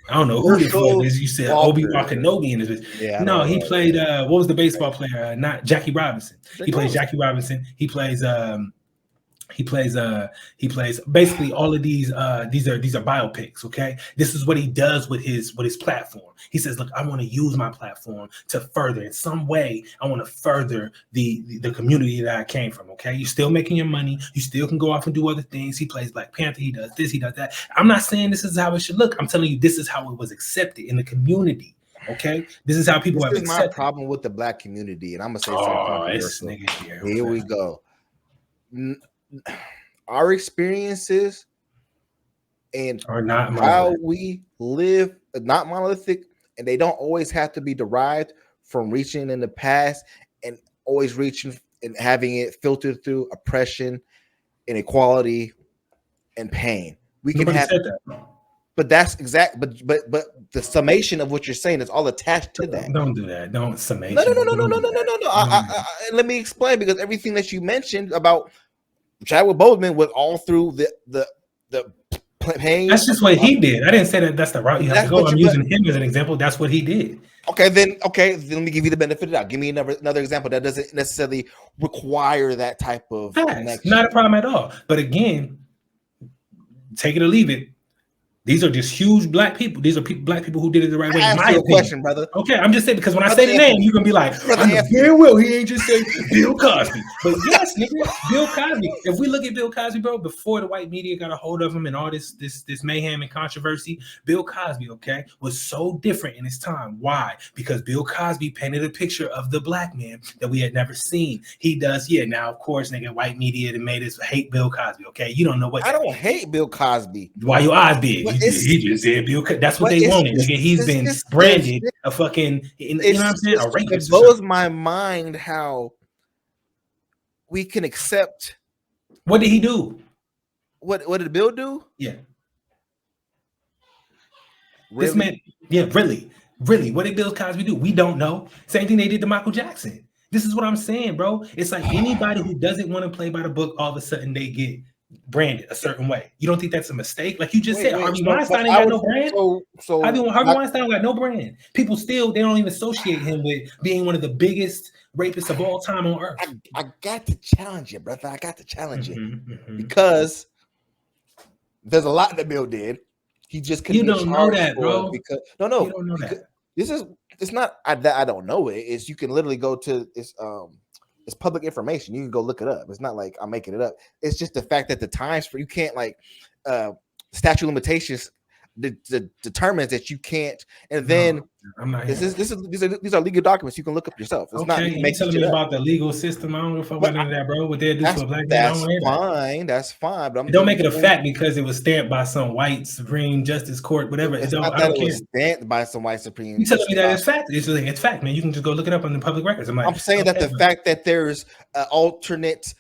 I don't know who the fuck is. You said Obi-Wan Kenobi in this. Yeah, no, he played. What was the baseball player? Not Jackie Robinson. He plays Jackie Robinson. He plays basically all of these are biopics. Okay, this is what he does with his platform. He says, look, I want to use my platform to further in some way. I want to further the community that I came from. Okay, you're still making your money. You still can go off and do other things. He plays Black Panther. He does this. He does that. I'm not saying this is how it should look. I'm telling you, this is how it was accepted in the community. Okay, this is how people have accepted. This is my problem with the black community, and I'm gonna say something. Here we go. Our experiences and are not how we live are not monolithic, and they don't always have to be derived from reaching in the past and always reaching and having it filtered through oppression, inequality, and pain. We can have that. But that's exact. But the summation of what you're saying is all attached to that. Don't do that. Don't summation. No. Let me explain, because everything that you mentioned about Chadwick Boseman was all through the pain. That's just what he did. I didn't say that that's the route you have to go. I'm using him as an example. That's what he did. Okay, then let me give you the benefit of the doubt. Give me another example that doesn't necessarily require that type of connection. Not a problem at all. But again, take it or leave it. These are just huge black people. These are black people who did it the right way. In my opinion. Question, brother. Okay, I'm just saying, because when I say the name, you're gonna be like, I know very well he ain't just say Bill Cosby. But yes, nigga, Bill Cosby. If we look at Bill Cosby, bro, before the white media got a hold of him and all this mayhem and controversy, Bill Cosby, okay, was so different in his time. Why? Because Bill Cosby painted a picture of the black man that we had never seen. He does, now of course, nigga, white media that made us hate Bill Cosby. Okay, you don't know what. I don't hate Bill Cosby. Why your eyes big? He just said Bill. That's what they wanted. He's been branded a fucking. You know what I'm saying? A rapist. It blows my mind how we can accept. What did he do? What did Bill do? Yeah. Really? This man. Yeah, really. What did Bill Cosby do? We don't know. Same thing they did to Michael Jackson. This is what I'm saying, bro. It's like anybody who doesn't want to play by the book, all of a sudden they get branded a certain way. You don't think that's a mistake? Like you just said, Harvey Weinstein ain't got no brand. Harvey Weinstein got no brand. People still, they don't even associate him with being one of the biggest rapists of all time on earth. I got to challenge you, brother. I got to challenge you because there's a lot that Bill did. He just couldn't. You don't know that, bro. Because you don't know that. It's not. I don't know it. It's you can literally go to it's public information. You can go look it up. It's not like I'm making it up. It's just the fact that the times for you can't statute limitations determines that you can't. And then these are legal documents you can look up yourself. It's not you telling me about the legal system. I don't know if I'm about that, bro. What they do to a black man? That's fine. But don't make it a fact because it was stamped by some white Supreme Justice Court, whatever. I don't care. It was stamped by some white Supreme. You telling me that it's fact? It's fact, man. You can just go look it up on the public records. I'm saying that the fact that there's alternate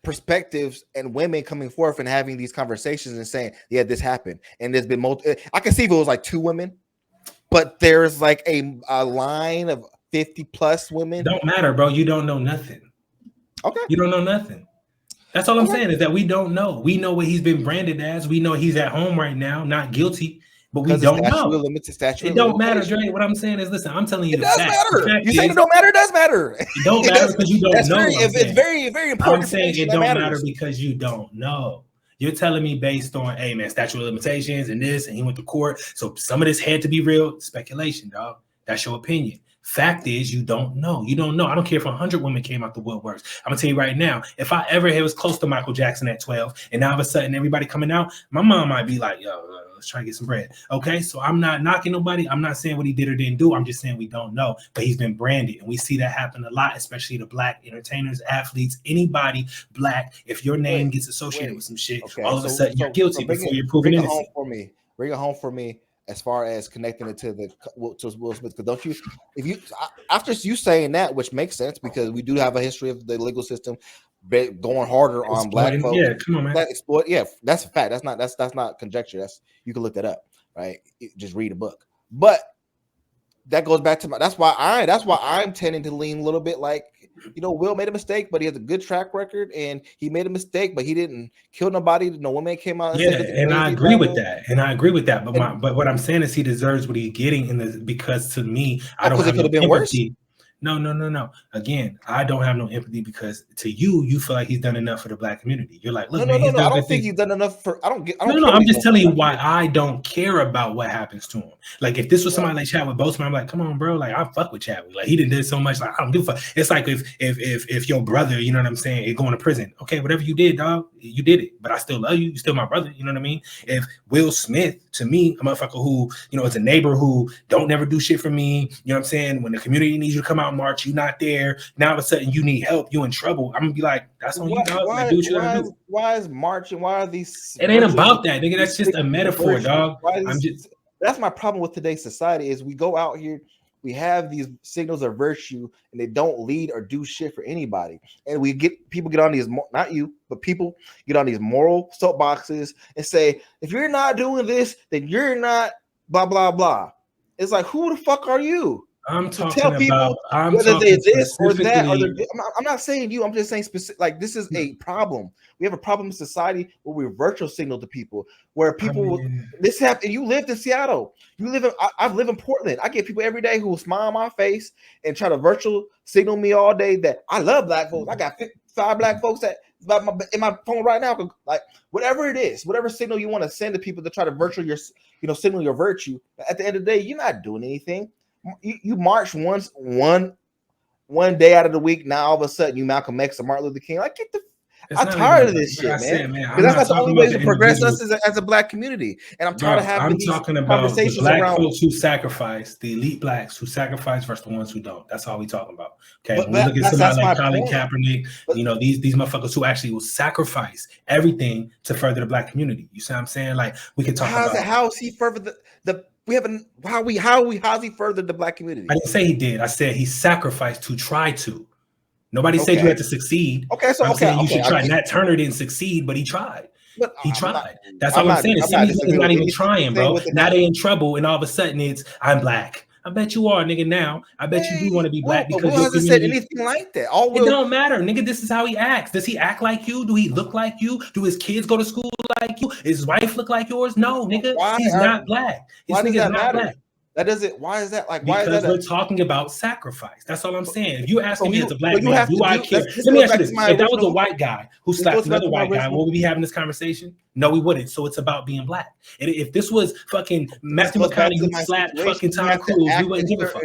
perspectives and women coming forth and having these conversations and saying, yeah, this happened. And there's been I can see if it was like 2 women, but there's like a line of 50 plus women. Don't matter, bro. You don't know nothing. Okay. You don't know nothing. That's all I'm saying is that we don't know. We know what he's been branded as. We know he's at home right now, not guilty. But we don't know. It don't matter, Dre. What I'm saying is, listen, I'm telling you the fact. You saying it don't matter? It does matter. It don't matter because you don't know. It's very, very important. I'm saying it don't matter because you don't know. You're telling me based on, hey, man, statute of limitations and this, and he went to court. So some of this had to be real speculation, dog. That's your opinion. Fact is, you don't know. You don't know. I don't care if 100 women came out the woodworks. I'm gonna tell you right now, if I ever was close to Michael Jackson at 12, and now all of a sudden everybody coming out, my mom might be like, yo, let's try to get some bread. Okay, so I'm not knocking nobody. I'm not saying what he did or didn't do. I'm just saying we don't know. But he's been branded, and we see that happen a lot, especially the black entertainers, athletes, anybody black. If your name gets associated with some shit, all of a sudden you're guilty before you're proven innocent. Bring it home for me. As far as connecting it to Will Smith, because don't you, if you after you saying that, which makes sense because we do have a history of the legal system going harder on black folks. Yeah, come on, man. Yeah, that's a fact. That's not conjecture. That's, you can look that up, right? Just read a book. But that goes back to that's why I'm tending to lean a little bit like, you know, Will made a mistake, but he has a good track record, and he made a mistake, but he didn't kill nobody. No woman came out. And I agree with that. But what I'm saying is he deserves what he's getting because to me, I don't have no empathy. Worse? No. Again, I don't have no empathy because to you feel like he's done enough for the black community. You're like, look, no. I don't think he's done enough for. I'm just telling you why I don't care about what happens to him. Like if this was somebody like Chadwick Boseman, I'm like, come on, bro. Like I fuck with Chadwick. Like he did so much. Like I don't give a fuck. It's like if your brother, you know what I'm saying, is going to prison. Okay, whatever you did, dog, you did it. But I still love you. You're still my brother. You know what I mean? If Will Smith, to me, a motherfucker who, you know, is a neighbor who don't never do shit for me. You know what I'm saying? When the community needs you to come out and march, you're not there. Now all of a sudden you need help. You in trouble. I'm gonna be like, that's on you, dog. Like, do what you gotta do. Why is marching? Why are these? It ain't about that, nigga. That's just a metaphor, dog. That's my problem with today's society. Is we go out here, we have these signals of virtue, and they don't lead or do shit for anybody. And people get on these, not you, but people get on these moral soapboxes and say, if you're not doing this, then you're not blah blah blah. It's like, who the fuck are you? I'm talking about whether they're this or that. I'm not saying you. I'm just saying specific. Like this is a problem. We have a problem in society where we virtual signal to people. Where people this happened. You lived in Seattle. I've lived in Portland. I get people every day who will smile on my face and try to virtual signal me all day that I love black folks. I got 5 black folks that in my phone right now. Like whatever it is, whatever signal you want to send to people to try to virtual your, signal your virtue. At the end of the day, you're not doing anything. You march one day out of the week. Now all of a sudden you Malcolm X or Martin Luther King. Like I'm tired of this shit, man. Because that's not the only way to progress us as a black community. And I'm tired of having these conversations the black around folks who sacrifice, the elite blacks who sacrifice versus the ones who don't. That's all we talking about. Okay, when we look at somebody like Colin Kaepernick, these motherfuckers who actually will sacrifice everything to further the black community. You see what I'm saying? Like we can talk about how is he further the we haven't how's he furthered the black community? I didn't say he did. I said he sacrificed to try to. Nobody said you had to succeed. Okay, so I'm saying you should try. Nat Turner didn't succeed, but he tried. He tried. That's all I'm saying. Some of these niggas not even trying, bro. Now they in trouble, and all of a sudden it's I'm black. I bet you are, nigga. Now I bet you do want to be black because Will hasn't said anything like that. It don't matter, nigga. This is how he acts. Does he act like you? Do he look like you? Do his kids go to school like you? Does his wife look like yours? No, nigga. He's not black. This nigga's not black. That doesn't. Why is that? Like, why is that? Because we're talking about sacrifice. That's all I'm saying. If you asking me as a black man, do I care? Let me ask you this: if that was a white guy who slapped another white guy, would we be having this conversation? No, we wouldn't. So it's about being black. And if this was fucking Matthew McConaughey who slapped fucking Tom Cruise, we wouldn't give a fuck.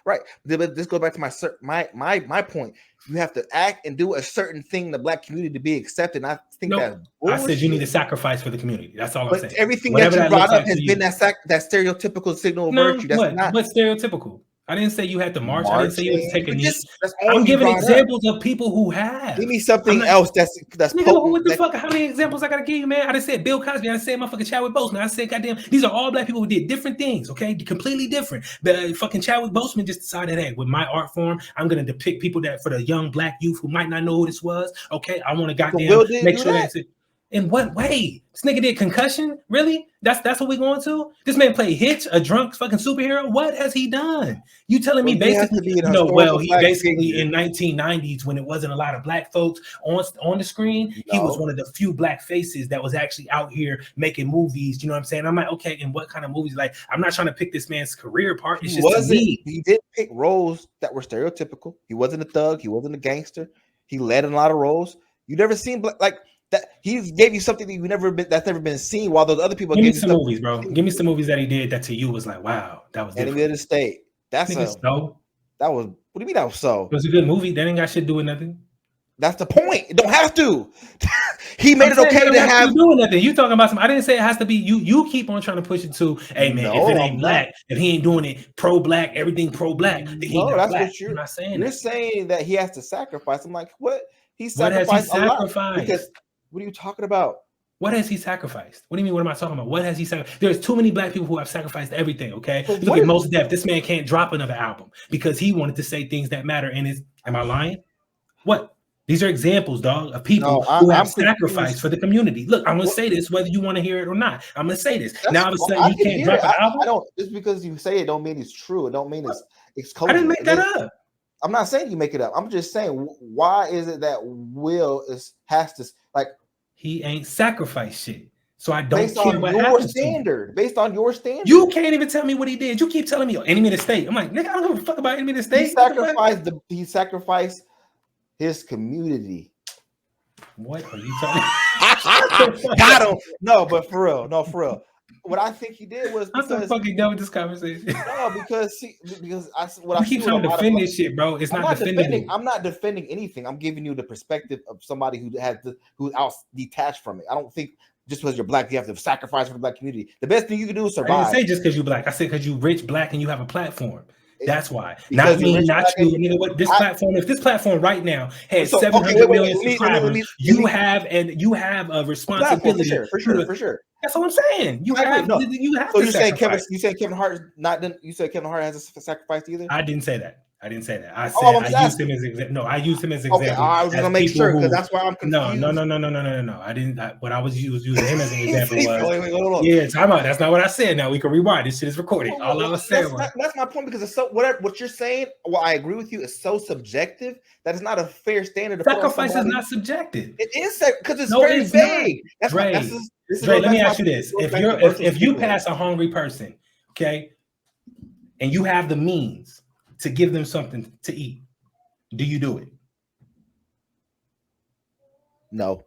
Right. But this goes back to my point. You have to act and do a certain thing in the black community to be accepted. And I think that's bullshit. I said you need to sacrifice for the community. That's all I'm saying. Everything that you brought up has been that stereotypical signal of virtue. That's not stereotypical. I didn't say you had to march. I didn't say you had to take a knee. I'm giving examples of people who have. Give me something else that's nigga, what the fuck? How many examples I gotta give you, man? I just said Bill Cosby. I said motherfucking Chadwick Boseman. I said goddamn, these are all black people who did different things. Okay, completely different. But fucking Chadwick Boseman just decided, hey, with my art form, I'm gonna depict people that for the young black youth who might not know who this was. Okay, I want to goddamn make sure that's it. In what way? This nigga did concussion? Really? That's what we going to? This man played Hitch, a drunk fucking superhero. What has he done? You telling me basically? He basically in 1990s when it wasn't a lot of black folks on the screen, he was one of the few black faces that was actually out here making movies. You know what I'm saying? I'm like, okay, and what kind of movies? Like, I'm not trying to pick this man's career apart. It's just he did pick roles that were stereotypical. He wasn't a thug. He wasn't a gangster. He led in a lot of roles. You never seen like. That he gave you something that that's never been seen, while those other people give me some movies, bro. Give me some movies that he did that to you was like, wow, that was Enemy of the State. That's no. That was. What do you mean that was so? It was a good movie. That ain't got shit to do with nothing. That's the point. It don't have to. He made I'm it okay to have to do with nothing. You talking about some? I didn't say it has to be. You keep on trying to push it to. Hey man, No, if it ain't black, if he ain't doing it pro-black, everything pro-black, then he not that's black. what I'm not saying. You're that. saying that he has to sacrifice. I'm like, what? He What has sacrificed he a lot. sacrificed? Because what are you talking about? What has he sacrificed? What do you mean? What am I talking about? What has he sacrificed? There's too many black people who have sacrificed everything. Okay, So look at Mos Def. This man can't drop another album because he wanted to say things that matter. And am I lying? What? These are examples, dog, of people who have sacrificed for the community. Look, I'm gonna say this whether you want to hear it or not. I'm gonna say this. Now all of a sudden you can't drop an album. I don't. Just because you say it don't mean it's true. It don't mean it's cold. I didn't make that up. I'm not saying you make it up. I'm just saying, why is it that Will has to like? He ain't sacrificed shit. So I don't based care on what your happens standard. Based on your standard, you can't even tell me what he did. You keep telling me Enemy of the State. I'm like, nigga, I don't give a fuck about Enemy of the State. He sacrificed his community. What are you talking? Got him. No, but for real. What I think he did was I'm so fucking done with this conversation. No, because you keep trying to defend this shit, bro. It's not defending. I'm not defending anything. I'm giving you the perspective of somebody who's out detached from it. I don't think just because you're black, you have to sacrifice for the black community. The best thing you can do is survive. I didn't say just because you're black. I said because you're rich, black, and you have a platform. That's why. Not me, not you. Nigga, what this platform? If this platform right now has 700 million subscribers, you have a responsibility. For sure. That's what I'm saying. You have to. So you saying Kevin Hart not done? You said Kevin Hart has a sacrifice either? I didn't say that. I said I used him as example. No, I used him as example. Okay, I was gonna make sure because that's why I'm confused. No. I didn't. What I was using him as an example was. Wait. Yeah, time out. That's not what I said. Now we can rewind. This shit is recorded. All I was saying was. That's my point because it's so what you're saying. Well, I agree with you. It's so subjective that it's not a fair standard. Sacrifice is not subjective. It is because it's very vague. That's right. Dre, let me ask you this: if you pass a hungry person, okay, and you have the means to give them something to eat, do you do it? No.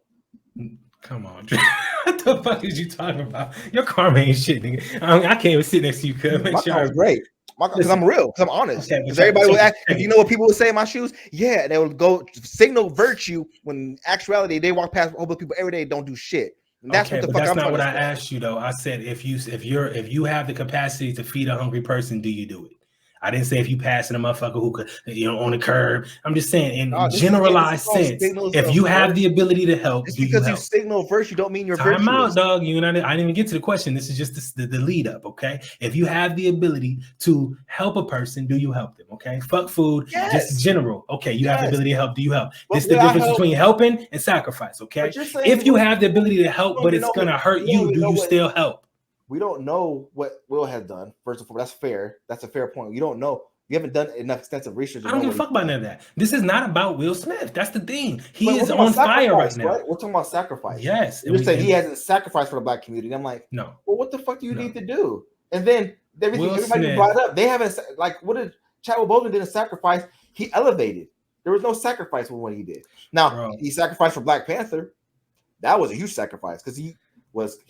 Come on, Dre. What the fuck is you talking about? Your karma ain't shit, nigga. I can't even sit next to you. My karma's great. Because I'm real. Because I'm honest. Because everybody would ask, if you know what people would say in my shoes, yeah, and they would go signal virtue when in actuality they walk past a whole bunch of people every day don't do shit. And that's what the fuck that's I'm not what I asked you though. I said if you have the capacity to feed a hungry person, do you do it? I didn't say if you passing a motherfucker who could, on the curb. I'm just saying in generalized sense, if you have the ability to help, just because you signal virtue don't mean you're virtuous. Time out, dog. I didn't even get to the question. This is just the lead up, okay? If you have the ability to help a person, do you help them? Okay, fuck food, just general. Okay, you have the ability to help. Do you help? This is the difference between helping and sacrifice. Okay, if you have the ability to help, but it's gonna hurt you, do you still help? We don't know what Will has done. First of all, that's fair. That's a fair point. You don't know. You haven't done enough extensive research. I don't give a fuck about none of that. This is not about Will Smith. That's the thing. He is on fire right now. Right? We're talking about sacrifice. Yes. You're saying he hasn't sacrificed for the black community. I'm like, no. Well, what the fuck do you need to do? And then everybody brought up, they haven't, like, what did Chadwick Boseman didn't sacrifice? He elevated. There was no sacrifice for what he did. Now, he sacrificed for Black Panther. That was a huge sacrifice because he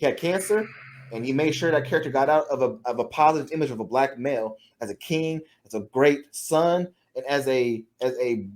had cancer. And he made sure that character got out of a positive image of a black male as a king, as a great son, and as a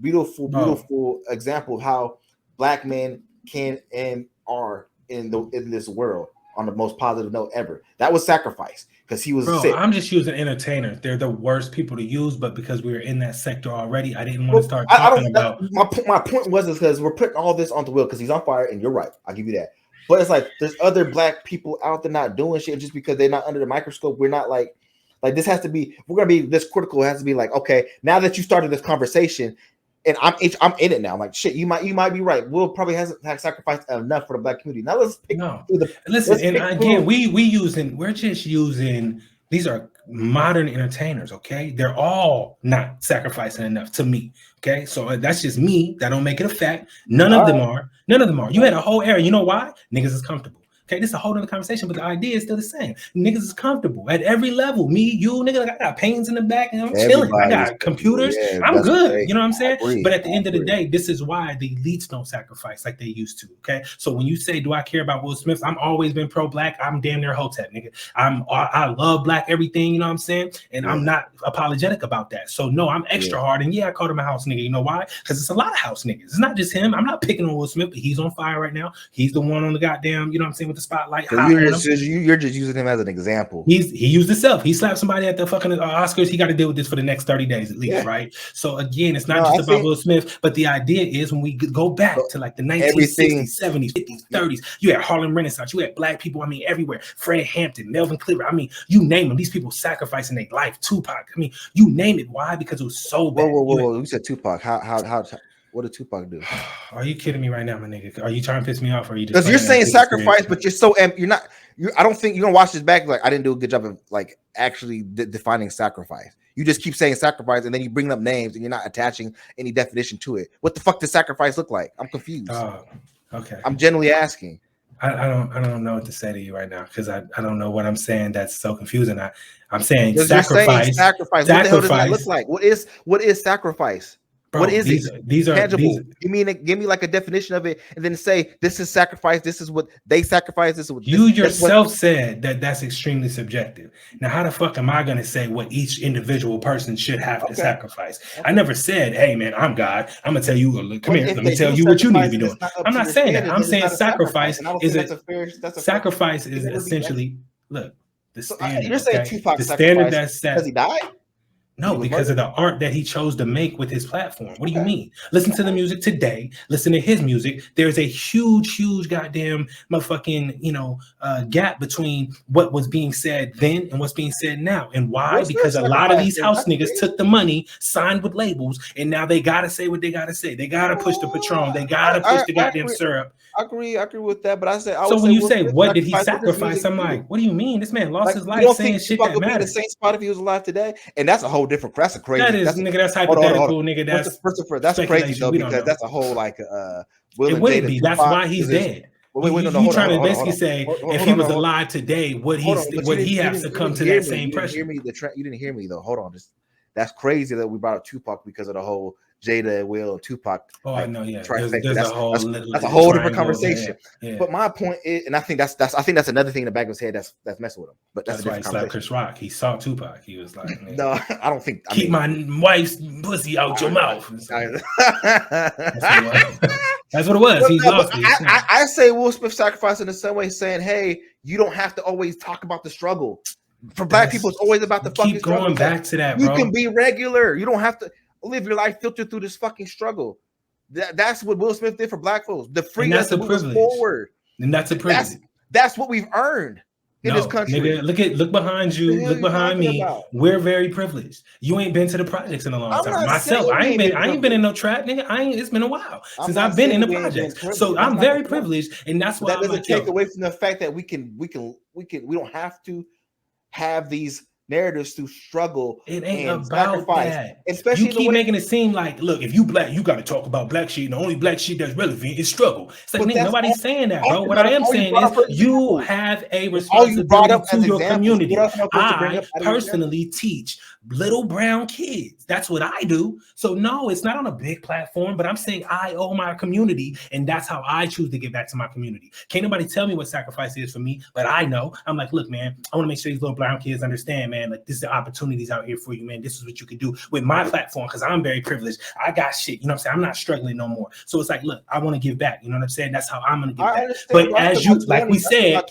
beautiful example of how black men can and are in this world on the most positive note ever. That was sacrifice because he was sick. I'm just using entertainers. They're the worst people to use, but because we were in that sector already, I didn't want to start talking about. My point was because we're putting all this onto Will because he's on fire, and you're right. I'll give you that. But it's like there's other black people out there not doing shit just because they're not under the microscope. We're not like this has to be. If we're gonna be this critical. It has to be like, okay, now that you started this conversation, and I'm in it now. I'm like, shit, you might be right. Will probably hasn't sacrificed enough for the black community. Now let's pick. We're just using. These are modern entertainers. Okay, they're all not sacrificing enough to me. Okay, so that's just me. That don't make it a fact. None of them are. You had a whole era. You know why? Niggas is comfortable. Okay, this is a whole other conversation, but the idea is still the same. Niggas is comfortable at every level. Me, you, nigga, like I got paintings in the back and I'm chilling. I got computers. Yeah, I'm good. You know what I'm saying? Agree, but at the end of the day, this is why the elites don't sacrifice like they used to. Okay, so when you say, do I care about Will Smith? I'm always been pro-black. I'm damn near Hotep, nigga. I love black everything. You know what I'm saying? And I'm not apologetic about that. So no, I'm extra hard. And I called him a house nigga. You know why? Because it's a lot of house niggas. It's not just him. I'm not picking on Will Smith, but he's on fire right now. He's the one on the goddamn, you know what I'm saying, with the spotlight. So you're just using him as an example. He used himself. He slapped somebody at the fucking Oscars. He got to deal with this for the next 30 days at least, right? So again, it's not just about Will Smith, but the idea is when we go back to like the 1960s, 70s, 50s, 30s, you had Harlem Renaissance, you had black people, I mean, everywhere. Fred Hampton, Melvin Clifford, I mean, you name them. These people sacrificing their life. Tupac, I mean, you name it. Why? Because it was so bad. Whoa. You said Tupac. How what did Tupac do? Are you kidding me right now, my nigga? Are you trying to piss me off, or are you just? Because you're saying sacrifice, but you're not. I don't think you're gonna watch this back. Like I didn't do a good job of like actually defining sacrifice. You just keep saying sacrifice, and then you bring up names, and you're not attaching any definition to it. What the fuck does sacrifice look like? I'm confused. Okay. I'm generally asking. I don't know what to say to you right now because I don't know what I'm saying. That's so confusing. I'm saying sacrifice. Sacrifice. What the hell does that look like? What is sacrifice? Bro, what is these are tangible? Give me like a definition of it, and then say this is sacrifice. This is what they sacrifice. This is what you yourself said that's extremely subjective. Now, how the fuck am I going to say what each individual person should have to sacrifice? Okay. I never said, "Hey, man, I'm God. I'm gonna tell you. Come here. Let me tell you what you need to be doing." I'm not saying that. I'm saying sacrifice is sacrifice is essentially look the standard. You're saying Tupac the standard that's set. Because he died. No, because of the art that he chose to make with his platform. What do you mean? Listen to the music today. Listen to his music. There's a huge goddamn motherfucking, gap between what was being said then and what's being said now. And why? Because a lot of these house niggas took the money, signed with labels, and now they got to say what they got to say. They got to push the Patron. They got to push the goddamn syrup. I agree with that, but I said. So when you say what did he sacrifice, I'm like, what do you mean? This man lost his life saying shit that matters. Be the same spot if he was alive today, and that's a whole different. That's a crazy. That's hypothetical, nigga. That's crazy though because that's a whole like. It wouldn't be. That's why he's dead. You trying to basically say if he was alive today, would he have succumbed to that same pressure? You didn't hear me though. Hold on, that's crazy that we brought up Tupac because of the whole Jada and Will and Tupac. Oh, I know, yeah. That's a whole different conversation. Yeah. But my point is, and I think that's another thing in the back of his head that's messing with him. But that's why he slapped Chris Rock. He saw Tupac. He was like, man, no, I don't think. Keep my wife's pussy out your mouth. That's what it was. He lost it. I say Will Smith sacrificed in the same way, saying, "Hey, you don't have to always talk about the struggle. For black people, it's always about the fucking struggle." Keep going back to that, bro. You can be regular. You don't have to live your life filtered through this fucking struggle. That's what Will Smith did for black folks. The freedom to move forward. And that's a privilege. That's what we've earned in this country. Nigga, look behind you. Look behind me. We're very privileged. You ain't been to the projects in a long time. Myself, I ain't been in no trap, nigga. It's been a while since I've been in the projects. So I'm very privileged, and that's why that doesn't take away from the fact that we don't have to have these narratives through struggle. It ain't about sacrifice. That. Especially you keep making it seem like, look, if you black, you got to talk about black shit. And the only black shit that's relevant is struggle. It's like, nigga, nobody's saying that, bro. What I am saying is you have a responsibility to your community. I personally teach little brown kids. That's what I do. So no, it's not on a big platform, but I'm saying I owe my community, and that's how I choose to give back to my community. Can't nobody tell me what sacrifice is for me, but I know. I'm like, look, man, I want to make sure these little brown kids understand, man, like this is the opportunities out here for you, man. This is what you can do with my platform because I'm very privileged. I got shit, you know what I'm saying? I'm not struggling no more. So it's like, look, I want to give back. You know what I'm saying? That's how I'm going to give back. But as you, like we said,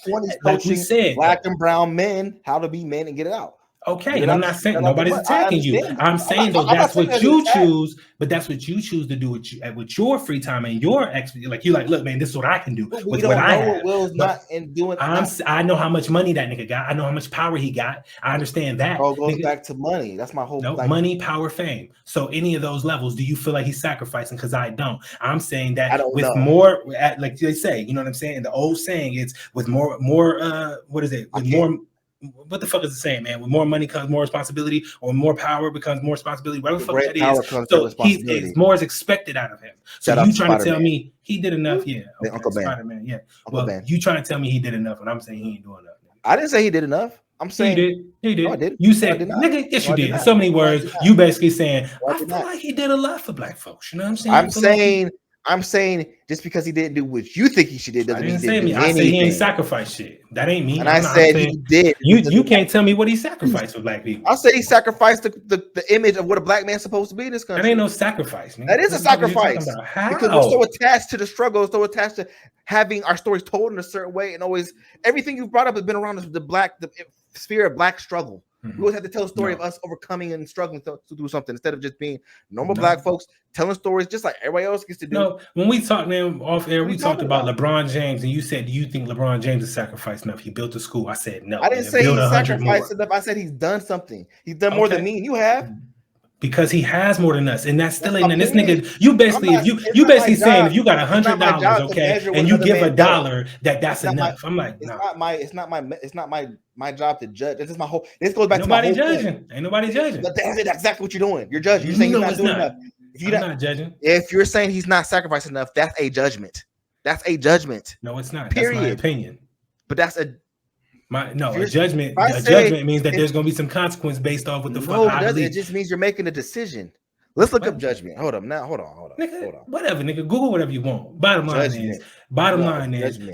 black and brown men, how to be men and get it out. Okay, and I'm not saying nobody's attacking you. I'm saying though that's what you choose, but that's what you choose to do with your free time and your like you're like, look, man, this is what I can do with what I have. Will's not in doing. I know how much money that nigga got. I know how much power he got. I understand that. It goes back to money. That's my whole. Money, power, fame. So any of those levels, do you feel like he's sacrificing? Because I don't. I'm saying that more, like they say, you know what I'm saying. The old saying is with more. What is it? With more. what the fuck is it saying, man? With more money comes more responsibility, or more power becomes more responsibility. Whatever the fuck that is. So more is expected out of him. So you trying to tell me he did enough? Yeah, okay. Uncle Ben. Spider-Man. Yeah. Well, you trying to tell me he did enough, and I'm saying he ain't doing enough. I didn't say he did enough. I'm saying he did. No, I did. You said, nigga, yes, you did. In so many words, you basically saying, I feel like he did a lot for black folks. You know what I'm saying? I'm saying just because he didn't do what you think he should do doesn't mean he didn't do anything. I said he ain't sacrificed shit. That ain't me. And I said he did. You can't tell me what he sacrificed for black people. I said he sacrificed the image of what a black man's supposed to be in this country. That ain't no sacrifice, man. That is a sacrifice. Because we're so attached to the struggle, so attached to having our stories told in a certain way, and always everything you've brought up has been around the sphere of black struggle. Mm-hmm. We always have to tell a story of us overcoming and struggling to do something instead of just being normal black folks telling stories just like everybody else gets to do. No, when we talked, man, off air, we talked about LeBron James, and you said, do you think LeBron James has sacrificed enough? He built a school. I said no. I didn't say he sacrificed enough. I said he's done something. He's done more than me. You have. Because he has more than us, and that still ain't. And this nigga, you basically, you basically saying if you got $100, okay, and you give $1, that's enough. I'm like, it's not my job to judge. This is my whole. This goes back to nobody judging. Ain't nobody judging. That's exactly what you're doing. You're judging. You're saying he's not doing enough. I'm not judging. If you're saying he's not sacrificing enough, that's a judgment. That's a judgment. No, it's not. Period. That's my opinion. But that's a. A judgment. A judgment means that there's gonna be some consequence based off what the fuck I believe. It just means you're making a decision. Let's look up judgment. Hold on. Nigga, whatever, nigga. Google whatever you want. Bottom line is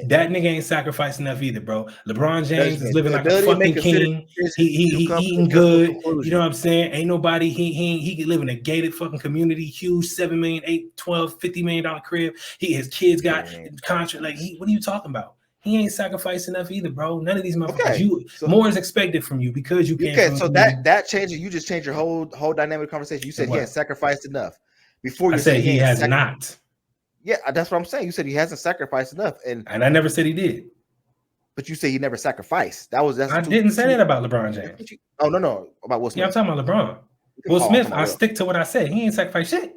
that nigga ain't sacrificed enough either, bro. LeBron James is living like a fucking king. He eating good. You know what I'm saying? Ain't nobody. He live in a gated fucking community, huge 7 million, 8, 12, $50 million crib. His kids got contract. Like what are you talking about? He ain't sacrificed enough either, bro. None of these motherfuckers. More is expected from you because you can't. Okay, so that changes. You just changed your whole dynamic conversation. You said he hasn't sacrificed enough. Before you said he has not. Yeah, that's what I'm saying. You said he hasn't sacrificed enough, and I never said he did. But you say he never sacrificed. I didn't say that about LeBron James. Oh no, about Will Smith. Yeah, I'm talking about LeBron. Will Smith. I stick to what I said. He ain't sacrificed shit.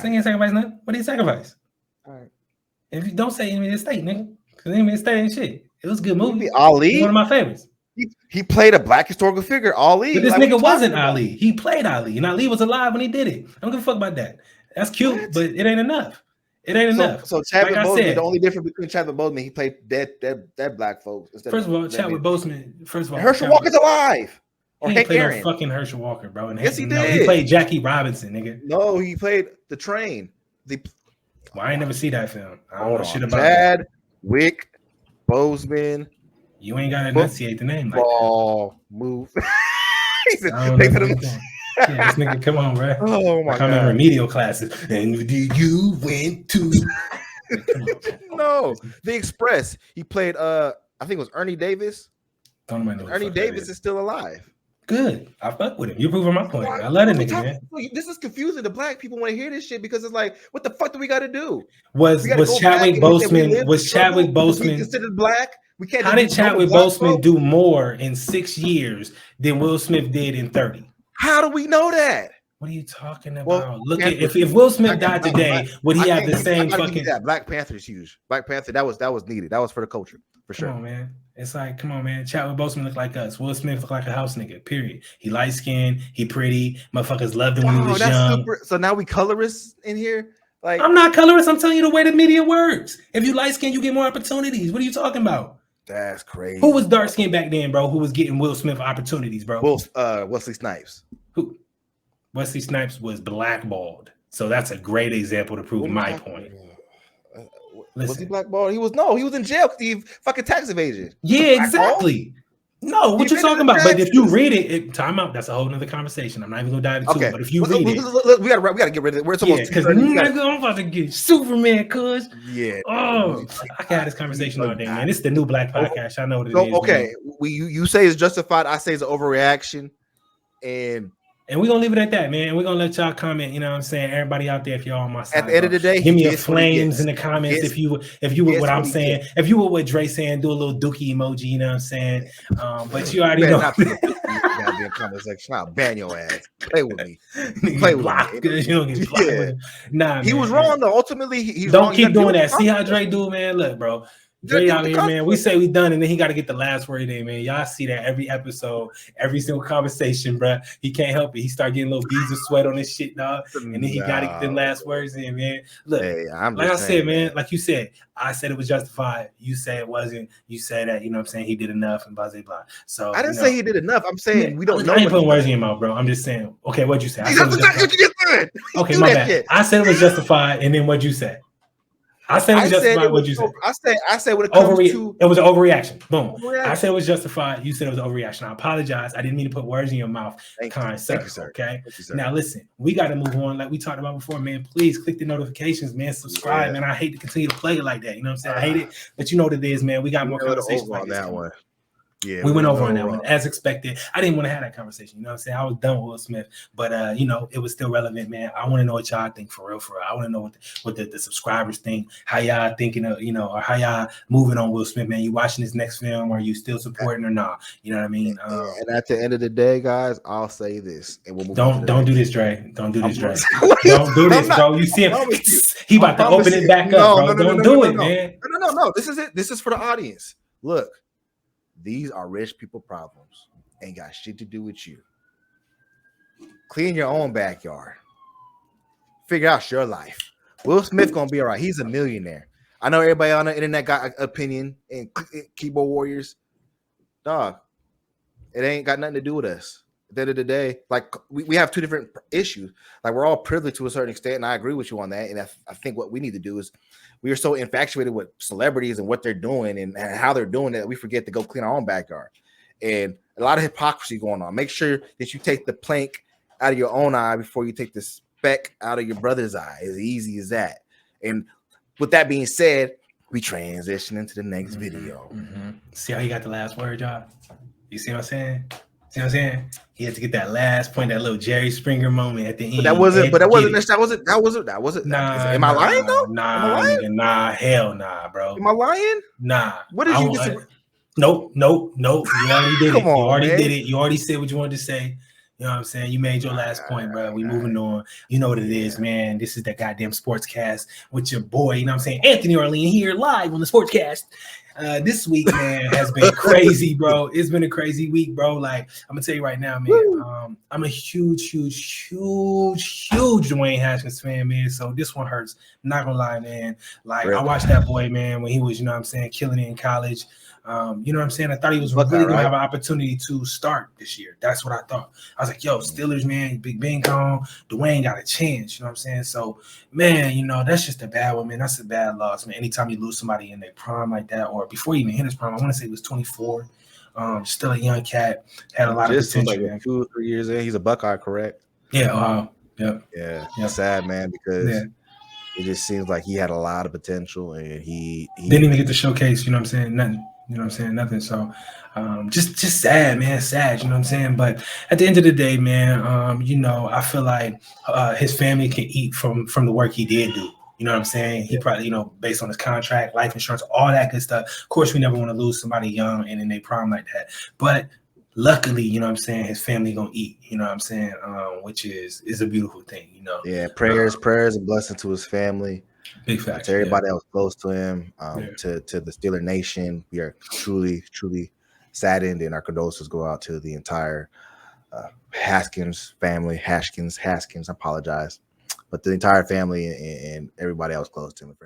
He ain't sacrificed nothing. What did he sacrifice? All right. If you don't say any mistake, nigga. Because he staying shit. It was a good movie. Ali, one of my favorites. He played a black historical figure. Ali, but this nigga wasn't Ali. He played Ali, and Ali was alive when he did it. I don't give a fuck about that. That's cute, but it ain't enough. It ain't enough. So Chadwick Boseman, the only difference between Chadwick Boseman, he played dead black folks. First of all, Chadwick Boseman. First of all, Herschel Walker's alive. Or he played no fucking Herschel Walker, bro. And yes, he did. No, he played Jackie Robinson, nigga. No, he played The Train. Well, I ain't never see that film. I don't know shit about that. Chadwick Boseman. You ain't got to enunciate the name like that. Move. He said, yeah, this nigga, come on, bro. Oh my God. I'm in remedial classes. And did you went to? No, The Express. He played. I think it was Ernie Davis. Ernie Davis is still alive. Good. I fuck with him. You're proving my point. I love the nigga, man. This is confusing to black people when they hear this shit because it's like, what the fuck do we got to do? Was Chadwick Boseman considered black? We can't. How did Chadwick Boseman do more in 6 years than Will Smith did in 30? How do we know that? What are you talking about? Well, look at if Will Smith died today, would he have the same fucking? Black Panther's huge. Black Panther that was needed. That was for the culture for sure. Come on, man. It's like, come on, man. Chadwick Boseman look like us. Will Smith look like a house nigga. Period. He light skinned. He pretty. Motherfuckers loved him when he was young. Super. So now we colorists in here. Like I'm not colorist. I'm telling you the way the media works. If you light skinned, you get more opportunities. What are you talking about? That's crazy. Who was dark skinned back then, bro? Who was getting Will Smith opportunities, bro? Wesley Snipes. Who? Wesley Snipes was blackballed. So that's a great example to prove my point. Was he blackballed? He was in jail because he fucking tax evasion. Yeah, exactly. No, what you talking about? But if you read it, time out. That's a whole nother conversation. I'm not even gonna dive into it. But if you read it, we gotta get rid of it. We're supposed because I'm about to get Superman, cuz. Yeah. Oh, I can have this conversation all day, man. It's the Nu Blaq Podcast. I know what it is. Okay, you say it's justified. I say it's an overreaction, and we're gonna leave it at that, man. We're gonna let y'all comment. You know what I'm saying? Everybody out there, if y'all on my side, at the end of the day, give me a flames in the comments if you would what I'm saying. If you would what Dre saying, do a little dookie emoji. You know what I'm saying? But you already know. Goddamn comment section. I'll ban your ass. Play with me. Play with me. You don't get blocked. Nah, he was wrong though. Ultimately, he's don't wrong. Keep doing that. See how Dre do, man. Look, bro. Dre out here, man. We say we done, and then he got to get the last word in, man. Y'all see that every episode, every single conversation, bro. He can't help it. He start getting little beads of sweat on his shit, dog. And then he got to get the last words in, man. Look, hey, like I said, man, like you said, I said it was justified. You say it wasn't. You say that, you know what I'm saying, he did enough and blah, blah, blah. So I didn't say he did enough. I'm saying we don't know. I ain't putting words in your mouth, bro. I'm just saying. Okay, what'd you say? I said okay, my bad. Shit. I said it was justified, and then what'd you say? I said it was justified. What'd you say? I said when it comes to it was an overreaction. Boom. I said it was justified. You said it was an overreaction. I apologize. I didn't mean to put words in your mouth. Thank you, sir. Okay. Thank you, sir. Now listen, we got to move on. Like we talked about before, man. Please click the notifications, man. Subscribe, man. I hate to continue to play it like that. You know what I'm saying? I hate it, but you know what it is, man. We got more conversations like that one. Yeah, we went over on that one as expected. I didn't want to have that conversation. You know what I'm saying? I was done with Will Smith, but you know, it was still relevant, man. I want to know what y'all think for real. I want to know what the subscribers think, how y'all thinking of, you know, or how y'all moving on Will Smith, man. You watching this next film? Are you still supporting or not? You know what I mean? And at the end of the day, guys, I'll say this, and we'll move don't do this, Dre. Don't do this, Dre. Don't do this, bro. You see him? He about to open it back up, bro. Don't do it, man. No. This is it. This is for the audience. Look. These are rich people problems. Ain't got shit to do with you. Clean your own backyard. Figure out your life. Will Smith gonna be all right. He's a millionaire. I know everybody on the internet got an opinion and keyboard warriors. Dog, it ain't got nothing to do with us. At the end of the day, like we have two different issues. Like we're all privileged to a certain extent, and I agree with you on that. And I think what we need to do is we are so infatuated with celebrities and what they're doing and how they're doing it that we forget to go clean our own backyard. And a lot of hypocrisy going on. Make sure that you take the plank out of your own eye before you take the speck out of your brother's eye. As easy as that. And with that being said, we transition into the next video. Mm-hmm. See how he got the last word, y'all? You see what I'm saying? See what I'm saying? He had to get that last point, that little Jerry Springer moment at the end. That wasn't. Nah. Am I lying though? Nah, hell nah, bro. Am I lying? Nah. What did you disagree? Nope. You already did it. Come on, you already man. did it. You already said what you wanted to say. You know what I'm saying? You made your last point, bro. We moving on. You know what it is, man. This is that goddamn Sportscast with your boy, you know what I'm saying? Anthony Arlene here live on the Sportscast. This week, man, has been crazy, bro. It's been a crazy week, bro. Like, I'm gonna tell you right now, man. I'm a huge Dwayne Haskins fan, man. So this one hurts. I'm not gonna lie, man. Like, I watched that boy, man, when he was, you know what I'm saying, killing it in college. You know what I'm saying? I thought he was really gonna have an opportunity to start this year. That's what I thought. I was like, yo, Steelers, man, Big Ben gone. Dwayne got a chance. You know what I'm saying? So, man, you know, that's just a bad one, man. That's a bad loss, man. Anytime you lose somebody in their prime like that, or before he even hit his prime, I want to say he was 24. Still a young cat, had a lot of potential. Like 2 or 3 years in, he's a Buckeye, correct? Yeah. Yeah. Sad, man, because it just seems like he had a lot of potential, and he didn't even get to showcase. You know what I'm saying? Nothing. You know what I'm saying? Nothing. So just sad, man. Sad, you know what I'm saying? But at the end of the day, man, you know, I feel like his family can eat from the work he did do. You know what I'm saying? He probably, you know, based on his contract, life insurance, all that good stuff. Of course, we never want to lose somebody young and in their prime like that. But luckily, you know what I'm saying, his family gonna eat, you know what I'm saying, which is a beautiful thing, you know. Yeah, prayers and blessing to his family. Big facts. To everybody that was close to him, to the Steeler Nation. We are truly saddened, and our condolences go out to the entire Haskins family. Haskins, I apologize. But the entire family and everybody else close to him.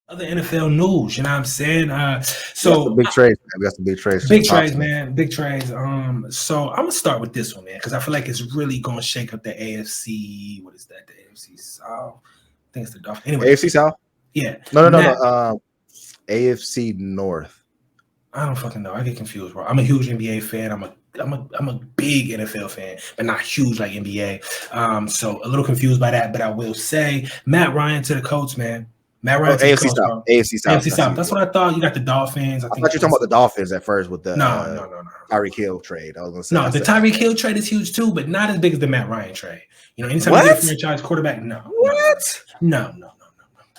Other NFL news, you know what I'm saying? So big trades, man. We got some big trades. Big trades, man. Big trades. So I'm gonna start with this one, man, because I feel like it's really gonna shake up the AFC. What is that? The AFC South. I think it's the Dolphins. Anyway, AFC South. Yeah. No. AFC North. I don't fucking know. I get confused, bro. I'm a huge NBA fan. I'm a big NFL fan, but not huge like NBA. So a little confused by that, but I will say Matt Ryan to the Colts, man. Matt Ryan to the Colts, bro. AFC South. That's what I thought. You got the Dolphins. I thought you were talking about the Dolphins at first with the no. Tyreek Hill trade. I was gonna say no, the Tyreek Hill trade is huge too, but not as big as the Matt Ryan trade. You know, anytime you get a franchise quarterback, no. What? No.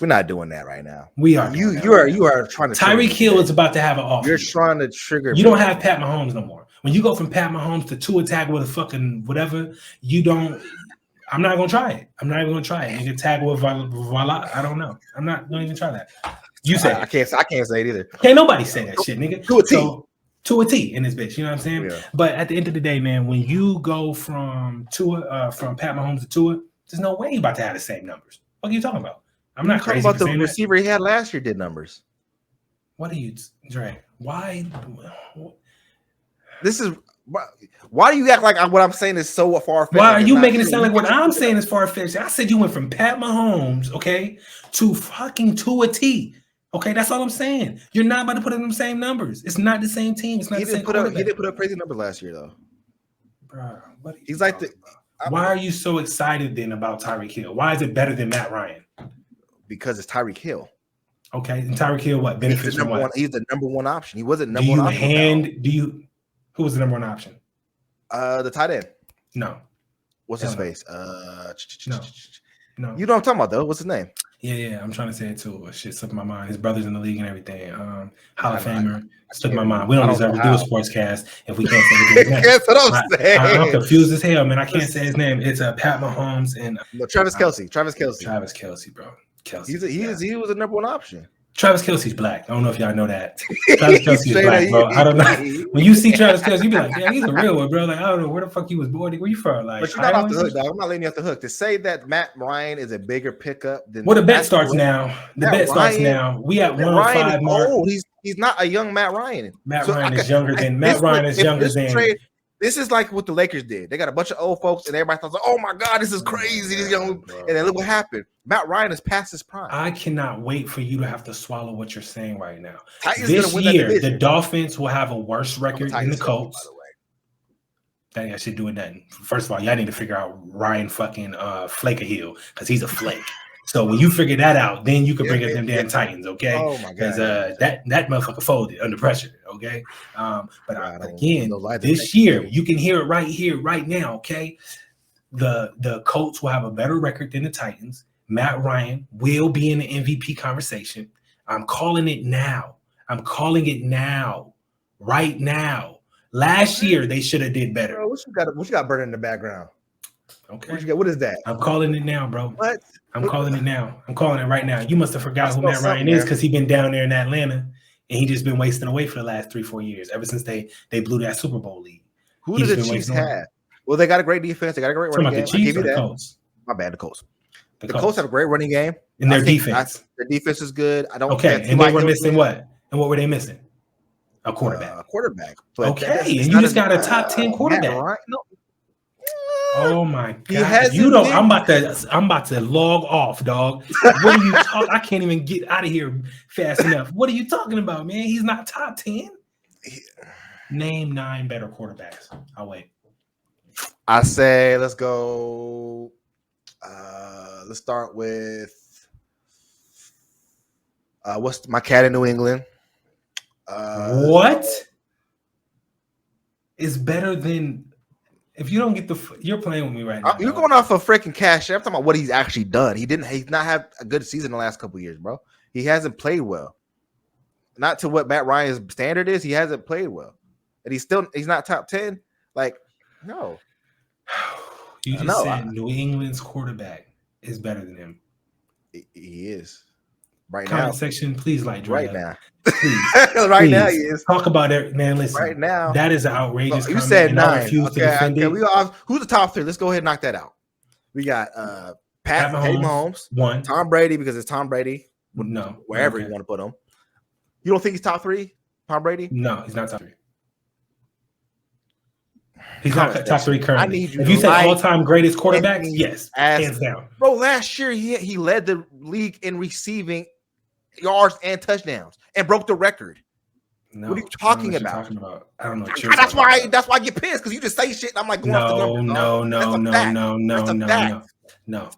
We're not doing that right now. We are. You are trying to. Tyreek Hill is about to have an off. You're trying to trigger. You don't have Pat Mahomes no more. When you go from Pat Mahomes to Tua Tagovailoa with a fucking whatever, you don't. I'm not gonna try it. I'm not even gonna try it. Nigga, tag with voila. I don't know. I'm not gonna even try that. You say I can't say it either. Can't nobody say that shit, nigga. To a T. So, to a T in this bitch. You know what I'm saying? Yeah. But at the end of the day, man, when you go from Tua, from Pat Mahomes to Tua, there's no way you about to have the same numbers. What are you talking about? I'm not crazy about the receiver he had last year did numbers. What are you, Dre? Why? This is why do you act like what I'm saying is so far-fetched? Why are you making it sound like what I'm saying is far-fetched? I said you went from Pat Mahomes, okay, to fucking Tua T. Okay, that's all I'm saying. You're not about to put in the same numbers. It's not the same team. It's not the same. He didn't put up crazy numbers last year though. Bro, he's like the. Why are you so excited then about Tyreek Hill? Why is it better than Matt Ryan? Because it's Tyreek Hill. Okay, and Tyreek Hill, what benefits from what? He's the number one option. He wasn't number one option. Who was the number one option? The tight end. No. What's his face? No. You know what I'm talking about though. What's his name? Yeah. I'm trying to say it too. Shit slipped my mind. His brother's in the league and everything. Hall of Famer. Slipped my mind. We don't deserve to do a sports cast if we can't say his name. That's what I'm saying. I'm confused as hell, man. I can't say his name. It's Pat Mahomes and Travis Kelce. Travis Kelce, bro. Kelce. He was the number one option. Travis Kelce's black. I don't know if y'all know that. Travis Kelce is black, bro. I don't know. When you see Travis Kelce, you be like, yeah, he's a real one, bro. Like, I don't know where the fuck he was born. Where you from? Like, but you're not off the hook, dog. I'm not letting you off the hook. To say that Matt Ryan is a bigger pickup than the bet starts now. The bet starts now. We at 105 mark. He's not a young Matt Ryan. Matt Ryan is younger than. This is like what the Lakers did. They got a bunch of old folks, and everybody thought, "Oh my God, this is crazy." These young, and then look what happened. Matt Ryan is past his prime. I cannot wait for you to have to swallow what you're saying right now. Titans this year, the Dolphins will have a worse record than the Colts. By the way, that ain't shit doing nothing. First of all, y'all need to figure out Ryan fucking Hill because he's a flake. So when you figure that out, then you can bring up them damn Titans, okay? Oh my God! Because that motherfucker folded under pressure, okay? But again, this year you can hear it right here, right now, okay? The Colts will have a better record than the Titans. Matt Ryan will be in the MVP conversation. I'm calling it now. Right now. Last year they should have did better. Bro, what you got burning in the background? Okay. What is that? I'm calling it now, bro. What? I'm calling it now. I'm calling it right now. You must have forgot who Matt Ryan is because he's been down there in Atlanta and he just been wasting away for the last 3-4 years, ever since they blew that Super Bowl lead. Who did the Chiefs have? Well, they got a great defense. They got a great running game. The Chiefs or the Colts? My bad, the Colts. The Colts have a great running game. And their defense. Their defense is good. And they were missing what? And what were they missing? A quarterback. But okay, and you just got a top 10 quarterback. No. Oh my God! I'm about to log off, dog. What are you talking? I can't even get out of here fast enough. What are you talking about, man? He's not top 10. Name 9 better quarterbacks. I'll wait. I say let's go. Let's start with what's my cat in New England? What is better than? If you don't get you're playing with me right now. You're going off of freaking cash. I'm talking about what he's actually done. He's not had a good season the last couple of years, bro. He hasn't played well. Not to what Matt Ryan's standard is. He hasn't played well, and he's not top 10. Like, no. You just said New England's quarterback is better than him. He is. Right Comment now. section, please like right now. Please. Right now he is. Talk about it, man. Listen. Right now. That is an outrageous You said 9. Okay, who's the top 3? Let's go ahead and knock that out. We got Pat Mahomes, 1. Tom Brady, because it's Tom Brady. No. Wherever you want to put him. You don't think he's top 3, Tom Brady? No, he's not top 3. He's not top 3 currently. If you said all-time greatest quarterback, yes, hands down. Bro, last year he led the league in receiving yards and touchdowns and broke the record. No, what are you talking about? I don't know. That's why I get pissed because you just say shit and I'm like, no.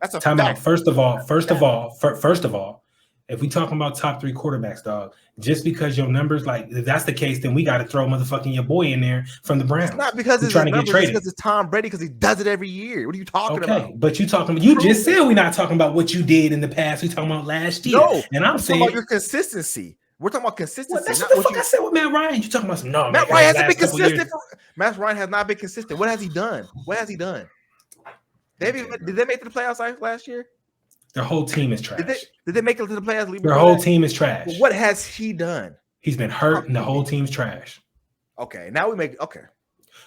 That's a time out. First of all, if we talking about top 3 quarterbacks, dog, just because your numbers, like, if that's the case, then we got to throw motherfucking your boy in there from the Browns. It's not because it's trying to get traded. It's because it's Tom Brady because he does it every year. What are you talking about? But you just said we're not talking about what you did in the past. We talking about last year. No, and I'm saying about your consistency. We're talking about consistency. Well, that's what the fuck I said with Matt Ryan. You talking about some Matt Ryan hasn't been consistent. Matt Ryan has not been consistent. What has he done? Did they make it to the playoffs last year? Their whole team is trash. Did they make it to the playoffs? Their whole team is trash. Well, what has he done? He's been hurt, and the whole team's trash. Okay, now we make okay.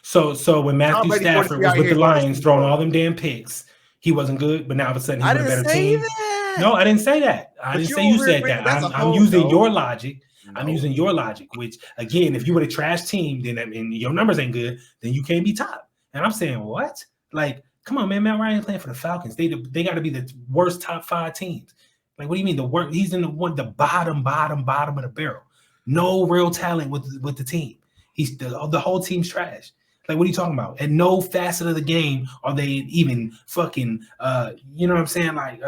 So when Matthew Stafford was with the Lions throwing all them damn picks, he wasn't good, but now all of a sudden he's with a better team. That. No, I didn't say that. I didn't say you said that. I'm using your logic. No. I'm using your logic, which again, if you were a trash team, then and your numbers ain't good, then you can't be top. And I'm saying, what? Like, come on, man. Matt Ryan playing for the Falcons. They got to be the worst top 5 teams. Like, what do you mean the worst? He's in the bottom of the barrel. No real talent with the team. He's the whole team's trash. Like, what are you talking about? At no facet of the game are they even fucking, you know what I'm saying? Like,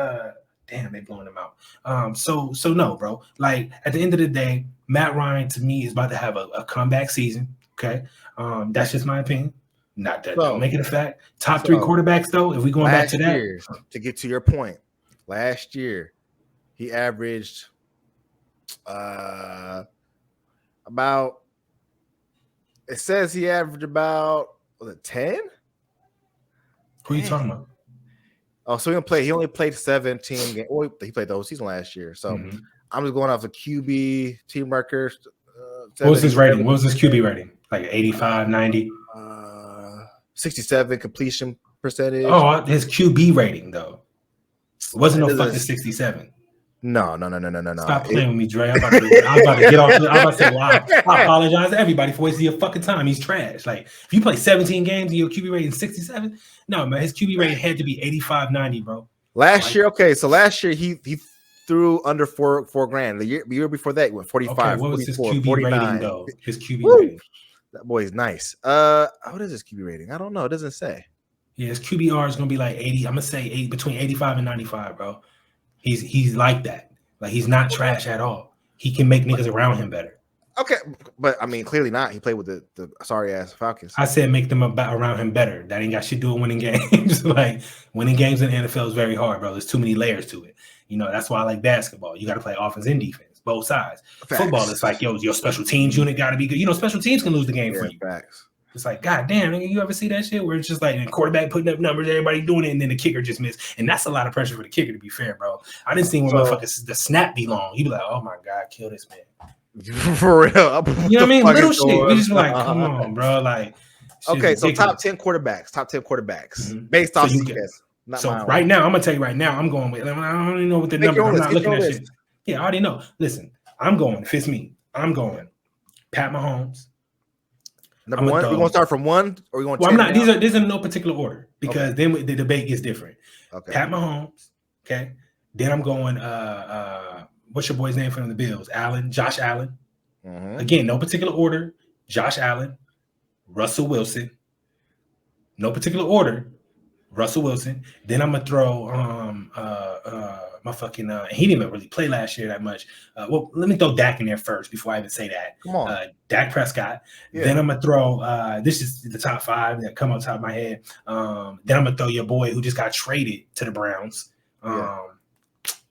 damn, they blowing them out. So no, bro. Like, at the end of the day, Matt Ryan, to me, is about to have a comeback season, okay? That's just my opinion. Not that don't make it a fact. Top 3 quarterbacks, though, if we going back to that. Year, to get to your point, last year, he averaged about – it says he averaged about 10. Who are you talking about? Oh, so he only played 17 games. Well, he played the whole season last year. So I'm just going off the QB team records. What was his rating? What was his QB rating? Like 85, 90? 67 completion percentage. Oh, his QB rating though. It wasn't no fucking 67. No. Stop playing with me, Dre. I'm about to get off. I'm about to say, well, I apologize to everybody for wasting your fucking time. He's trash. Like, if you play 17 games and your QB rating is 67, no, man, his QB rating had to be 85, 90, bro. Last year he threw under four grand. The year before that, he went 45. Okay, what was his QB 49. Rating though? His QB rating. That boy's nice. What is his QB rating? I don't know. It doesn't say. Yeah, his QBR is gonna be like 80. I'm gonna say between 85 and 95, bro. He's like that. Like, he's not trash at all. He can make niggas around him better. Okay, but I mean, clearly not. He played with the sorry ass Falcons. I said make them around him better. That ain't got shit to do with winning games. Like, winning games in the NFL is very hard, bro. There's too many layers to it. You know, that's why I like basketball. You got to play offense and defense, both sides. Facts. Football, it's like, yo, your special teams unit got to be good. You know, special teams can lose the game for you. Facts. It's like, God damn, nigga, you ever see that shit where it's just like a quarterback putting up numbers, everybody doing it, and then the kicker just missed. And that's a lot of pressure for the kicker, to be fair, bro. I didn't see when motherfuckers, the snap be long. You be like, oh my God, kill this man. For real. You know what I mean? Little shit. We just be like, come on, bro. Like, okay, so top 10 quarterbacks based off CBS. So right now, I'm gonna tell you right now, I'm going with. I don't even know what the number. I'm not looking at shit. Yeah, I already know. Listen, I'm going. If it's me, I'm going. Pat Mahomes. Number one. We gonna start from 1, or we gonna? Well, I'm not. These are in no particular order because then the debate gets different. Okay. Pat Mahomes. Okay. Then I'm going. What's your boy's name from the Bills? Josh Allen. Mm-hmm. Again, no particular order. Josh Allen, Russell Wilson. No particular order. Russell Wilson. Then I'm gonna throw my fucking he didn't even really play last year that much. Well, let me throw Dak in there first before I even say that. Come on. Dak Prescott. Yeah. Then I'm gonna throw this is the top 5 that come on top of my head. Then I'm gonna throw your boy who just got traded to the Browns.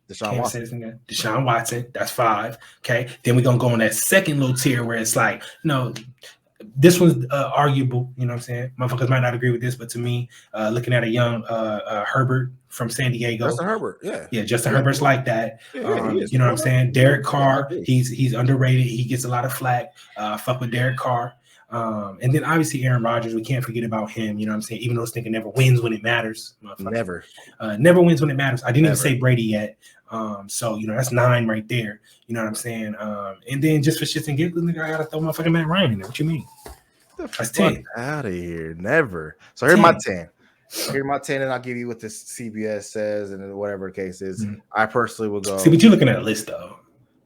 Deshaun Watson. That's 5. Okay. Then we're gonna go on that second little tier where it's like, no, this one's arguable, you know what I'm saying? Motherfuckers might not agree with this, but to me, looking at a young Herbert from San Diego. Justin Herbert, yeah. Yeah, Justin Herbert's like that. You know what I'm saying? Derek Carr, he's underrated. He gets a lot of flack. Fuck with Derek Carr. And then obviously Aaron Rodgers, we can't forget about him, you know what I'm saying? Even though this nigga never wins when it matters. Never. Never wins when it matters. I didn't even say Brady yet. So, you know, that's 9 right there. You know what I'm saying? And then just for shits and giggles, nigga, I gotta throw motherfucking Matt Ryan in there. What you mean? That's 10. Out of here. Never. So here's my 10. Here's my 10, and I'll give you what this CBS says and whatever the case is. Mm-hmm. I personally will go. See, but you're looking at a list though.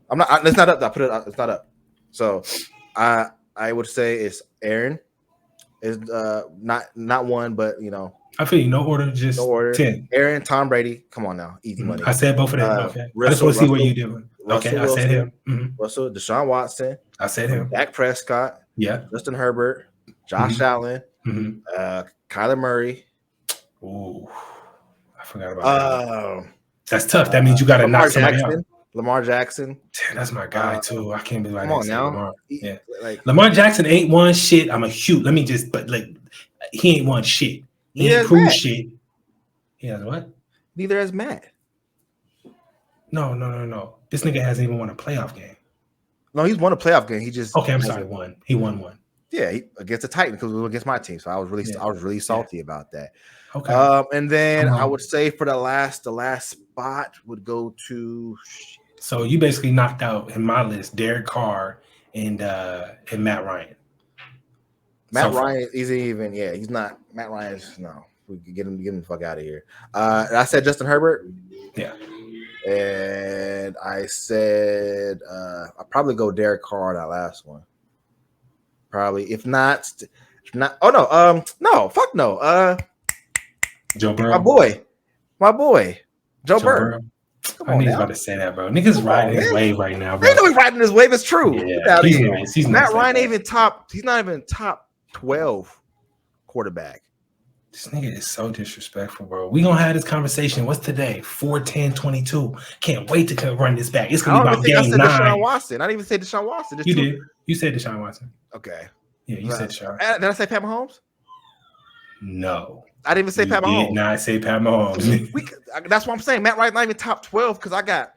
I'm not. It's not up. I put it up. It's not up. So I would say it's Aaron. Is not 1, but you know. I feel you. No order, just no order. 10. Aaron, Tom Brady. Come on now, easy money. I said both of them. Okay. I just want to see what you're doing. Okay, I said him. Mm-hmm. Russell, Deshaun Watson. I said him. Dak Prescott. Yeah. Justin Herbert. Josh Allen. Kyler Murray. Ooh, I forgot about that. That's tough. That means you got to knock somebody out. Lamar Jackson. Damn, that's my guy too. I can't believe I didn't say now. Lamar. Yeah. Lamar Jackson ain't won shit. I'm a huge. Let me just, but like, he ain't won shit. He ain't proved shit. He has what? Neither has Matt. No. This nigga hasn't even won a playoff game. No, he's won a playoff game. He just I'm sorry, won. He won one. Yeah, against the Titans because we were against my team. So I was really salty about that. Okay. And then I would say for the last spot would go to. So you basically knocked out in my list Derek Carr and Matt Ryan. Matt Ryan isn't even. Yeah, he's not. Matt Ryan's no. We can get him the fuck out of here. I said Justin Herbert. Yeah. And I said I'll probably go Derek Carr that last one. Probably. If not. Oh no. No. Fuck no. Joe Burrow. My boy. Joe Burrow. I knew he was about to say that, bro. Niggas riding his wave right now, bro. They know he's riding his wave. It's true. Yeah, he's Matt Ryan ain't even top. He's not even top 12 quarterback. This nigga is so disrespectful, bro. We gonna have this conversation. What's today? 4-10-22. Can't wait to run this back. It's gonna be about game 9. Deshaun Watson. I didn't even say Deshaun Watson. You did. You said Deshaun Watson. Okay. Yeah, you said Deshaun. Did I say Pat Mahomes? No. I didn't even say Pat Mahomes. Did not say Pat Mahomes. That's what I'm saying. Matt Ryan's not even top 12 because I got.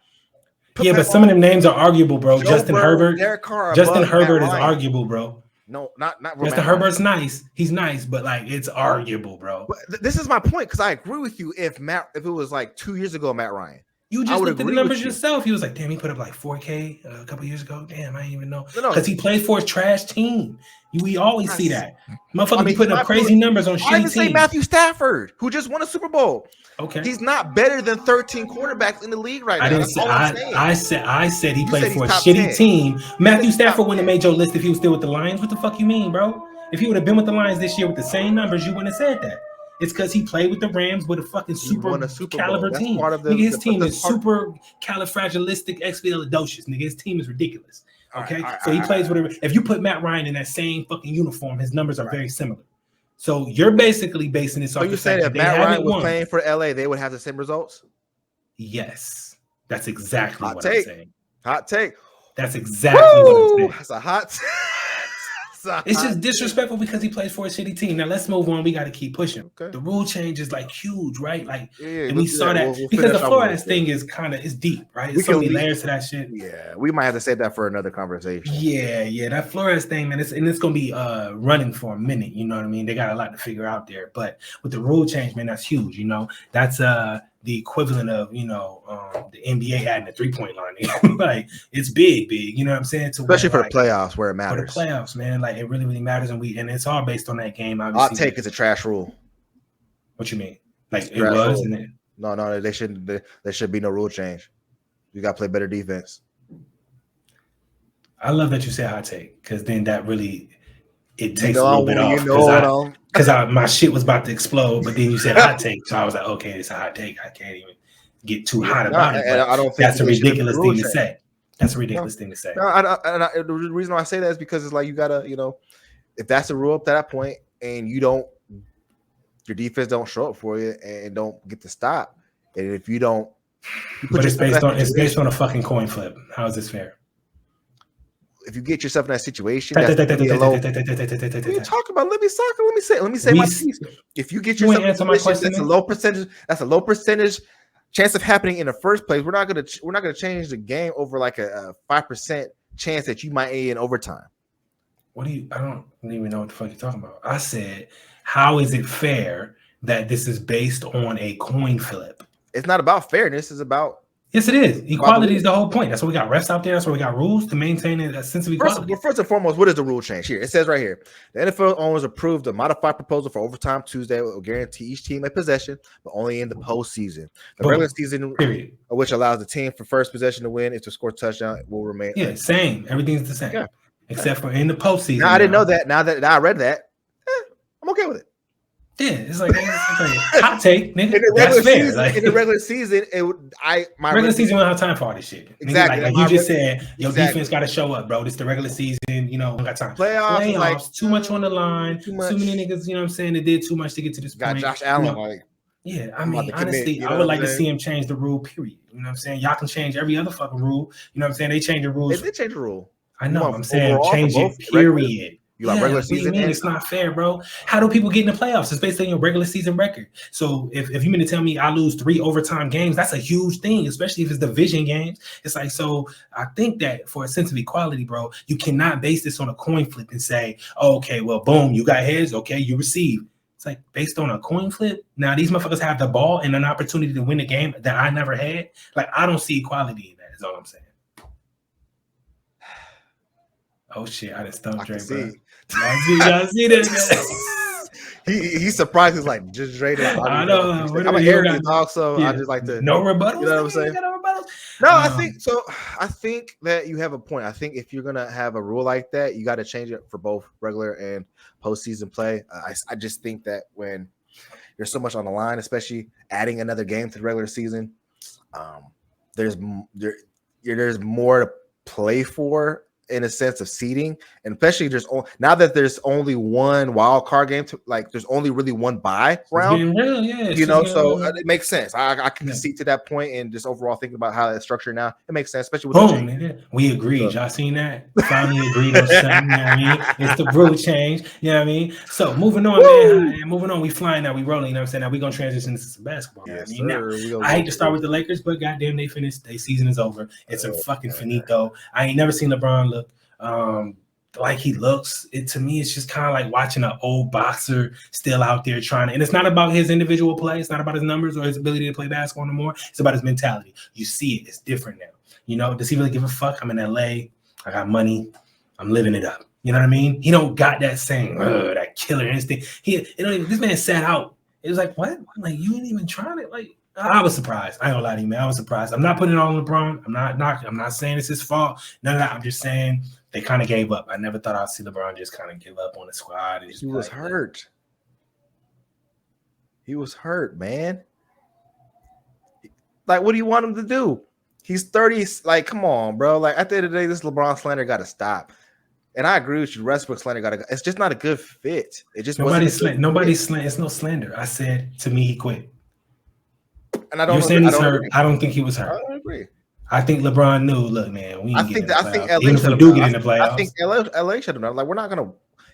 Yeah, but some of them names are arguable, bro. Justin Herbert. Derek Carr. Justin Herbert is arguable, bro. No, not Justin Herbert's nice. He's nice, but like it's arguable, bro. But this is my point because I agree with you. If it was like 2 years ago, Matt Ryan, you just looked at the numbers yourself. He was like, damn, he put up like 4K a couple years ago. Damn, I didn't even know because he played for a trash team. We always see that. Motherfucker be putting up crazy numbers on shitty teams. I even say Matthew Stafford, who just won a Super Bowl. Okay, he's not better than 13 quarterbacks in the league right now. I said he played for a shitty team. Matthew Stafford wouldn't have made your list if he was still with the Lions. What the fuck you mean, bro? If he would have been with the Lions this year with the same numbers, you wouldn't have said that. It's because he played with the Rams with a fucking super caliber team. His team is super califragilistic expialidocious. His team is ridiculous. Okay, so he plays with. If you put Matt Ryan in that same fucking uniform, his numbers are very similar. So you're basically basing this off. So you say if Matt Ryan was playing for LA, they would have the same results? Yes, that's exactly what I'm saying. Hot take. That's exactly what I'm saying. That's a hot. It's just disrespectful because he plays for a shitty team. Now let's move on. We got to keep pushing. Okay. The rule change is like huge, right? Like, and we saw that because the Flores thing is it's deep, right? There's so many layers to that shit. Yeah, we might have to save that for another conversation. Yeah, that Flores thing, man, it's gonna be running for a minute. You know what I mean? They got a lot to figure out there, but with the rule change, man, that's huge. You know, that's the equivalent of the NBA adding a 3-point line. Like it's big, you know what I'm saying? Especially for the playoffs where it matters. For the playoffs, man, like it really, really matters, and it's all based on that game. Obviously, hot take is a trash rule. What you mean? Like it was? No, they shouldn't. There should be no rule change. You got to play better defense. I love that you said hot take because then that really it takes a little bit off because my shit was about to explode, but then you said hot take, so I was like, okay, it's a hot take. I can't even get too hot about it. I don't think that's a ridiculous thing to say. That's a ridiculous thing to say. The reason why I say that is because it's like you gotta, if that's the rule up to that point, and your defense don't show up for you and don't get to stop, and if you don't, but it's based on a fucking coin flip. How is this fair? If you get yourself in that situation, what are you talking about? Let me say my piece. If you get yourself in a situation that's a low percentage chance of happening in the first place, we're not gonna change the game over like a 5% chance that you might in overtime. I don't even know what the fuck you're talking about. I said, how is it fair that this is based on a coin flip? It's not about fairness, it's about. Yes, it is. Equality is the whole point. That's why we got refs out there. That's why we got rules to maintain a sense of equality. First and foremost, what is the rule change here? It says right here, the NFL owners approved a modified proposal for overtime Tuesday will guarantee each team a possession, but only in the postseason. The regular season, which allows the team for first possession to win if to score a touchdown, will remain. Yeah, same. Everything's the same, except for in the postseason. Now, I didn't know that. Now that I read that, I'm okay with it. Yeah, it's like hot take, nigga. In the regular season, regular season we don't have time for all this shit. Exactly. Like you just said, your defense got to show up, bro. This the regular season, we don't got time. Playoffs like, too much on the line. Too many niggas, you know what I'm saying? They did too much to get to this point. Got Josh Allen, I mean, honestly, I would like to see him change the rule, period. You know what I'm saying? Y'all can change every other fucking rule. You know what I'm saying? They change the rules. They did change the rule. I know. I'm saying change it, period. You got regular season. What do you mean? It's not fair, bro. How do people get in the playoffs? It's based on your regular season record. So if you mean to tell me I lose 3 overtime games, that's a huge thing, especially if it's division games. It's like, so I think that for a sense of equality, bro, you cannot base this on a coin flip and say, oh, okay, well, boom, you got heads, okay, you receive. It's like based on a coin flip. Now these motherfuckers have the ball and an opportunity to win a game that I never had. Like, I don't see equality in that, is all I'm saying. Oh shit, I just stumped Dre, bro. Y'all see this? He's surprised. He's like, just Dre. I know. I'm an arrogant dog, so I just like to no rebuttals. You know what I'm saying? No, I think so. I think that you have a point. I think if you're gonna have a rule like that, you got to change it for both regular and postseason play. I just think that when there's so much on the line, especially adding another game to the regular season, there's more to play for in a sense of seeding, and especially now that there's only one wild card game there's only really one bye round. So it makes sense. I can see to that point, and just overall thinking about how that's structured now, it makes sense, especially with we agreed. Y'all seen that? Finally agreed on something. You know what I mean? It's the rule change. You know what I mean? So moving on, man. Moving on. We flying now. We rolling. You know what I'm saying? Now we gonna transition to some basketball. Yes, I hate to start with the Lakers, but goddamn, they finished. Their season is over. It's a fucking finito. I ain't never seen LeBron look like he looks. To me, it's just kind of like watching an old boxer still out there trying to, and it's not about his individual play, it's not about his numbers or his ability to play basketball no more. It's about his mentality. You see it, it's different now. You know, does he really give a fuck? I'm in LA, I got money, I'm living it up. You know what I mean? He don't got that same that killer instinct. This man sat out. It was like, what? Like, you ain't even trying it. Like, I was surprised. I ain't gonna lie to you, man. I was surprised. I'm not putting it on LeBron. I'm not saying it's his fault. None of that. I'm just saying they kind of gave up. I never thought I'd see LeBron just kind of give up on the squad. He was hurt. He was hurt, man. Like, what do you want him to do? He's 30. Like, come on, bro. Like, at the end of the day, this LeBron slander got to stop. And I agree with you. Westbrook slander got to. It's just not a good fit. It just nobody's slander. It's no slander. I said, to me, he quit. And I don't. You're saying he's hurt. I don't think he was hurt. I don't agree. I think LeBron knew. Look, man, we. I think LA do get in the playoffs. I think LA should have known. Like, we're not gonna.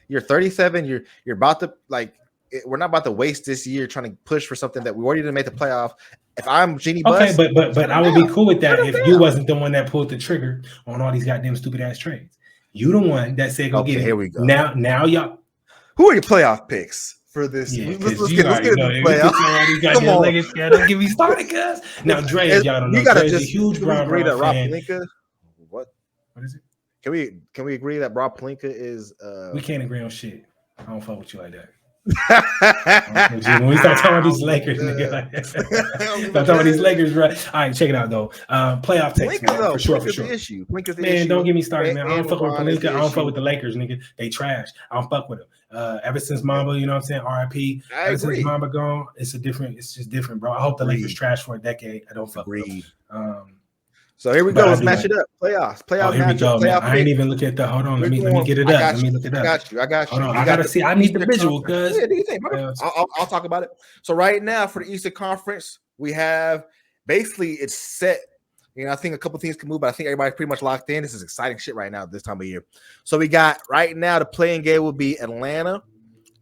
You're 37. You're about to we're not about to waste this year trying to push for something that we already didn't make the playoff. If I'm Jeannie Buss, but I would be cool with that if you wasn't the one that pulled the trigger on all these goddamn stupid ass trades. You the one that said go get it. Here we go. Now y'all. Who are your playoff picks for this? Yeah, let's get in the playoffs. Come on, don't get me started, cuz. Now, Dre, if y'all don't know, Dre's a huge Brown fan. What is it? Can we agree that Rob Pelinka is? We can't agree on shit. I don't fuck with you like that. When we start talking about these Lakers, nigga, start talking about these Lakers, right? All right, check it out though. Playoff takes, man, for sure. Man, don't get me started, man. I don't fuck with Pelinka. I don't fuck with the Lakers, nigga. They trash. I don't fuck with them. Ever since Mamba, you know what I'm saying? R.I.P. Ever since Mamba gone, it's just different, bro. I hope the Lakers trash for a decade. I don't fuck with them. So here we go. Let's match it up. Playoffs. Oh, here we go, man. I ain't even look at the. Hold on. Let me get it up. Let me look it up. I got you. Hold on. I gotta see. I need the visual, cuz. Yeah, do you think, I'll talk about it. So right now for the Eastern Conference, we have basically it's set. You know, I think a couple things can move, but I think everybody's pretty much locked in. This is exciting shit right now at this time of year. So we got right now the playing game will be Atlanta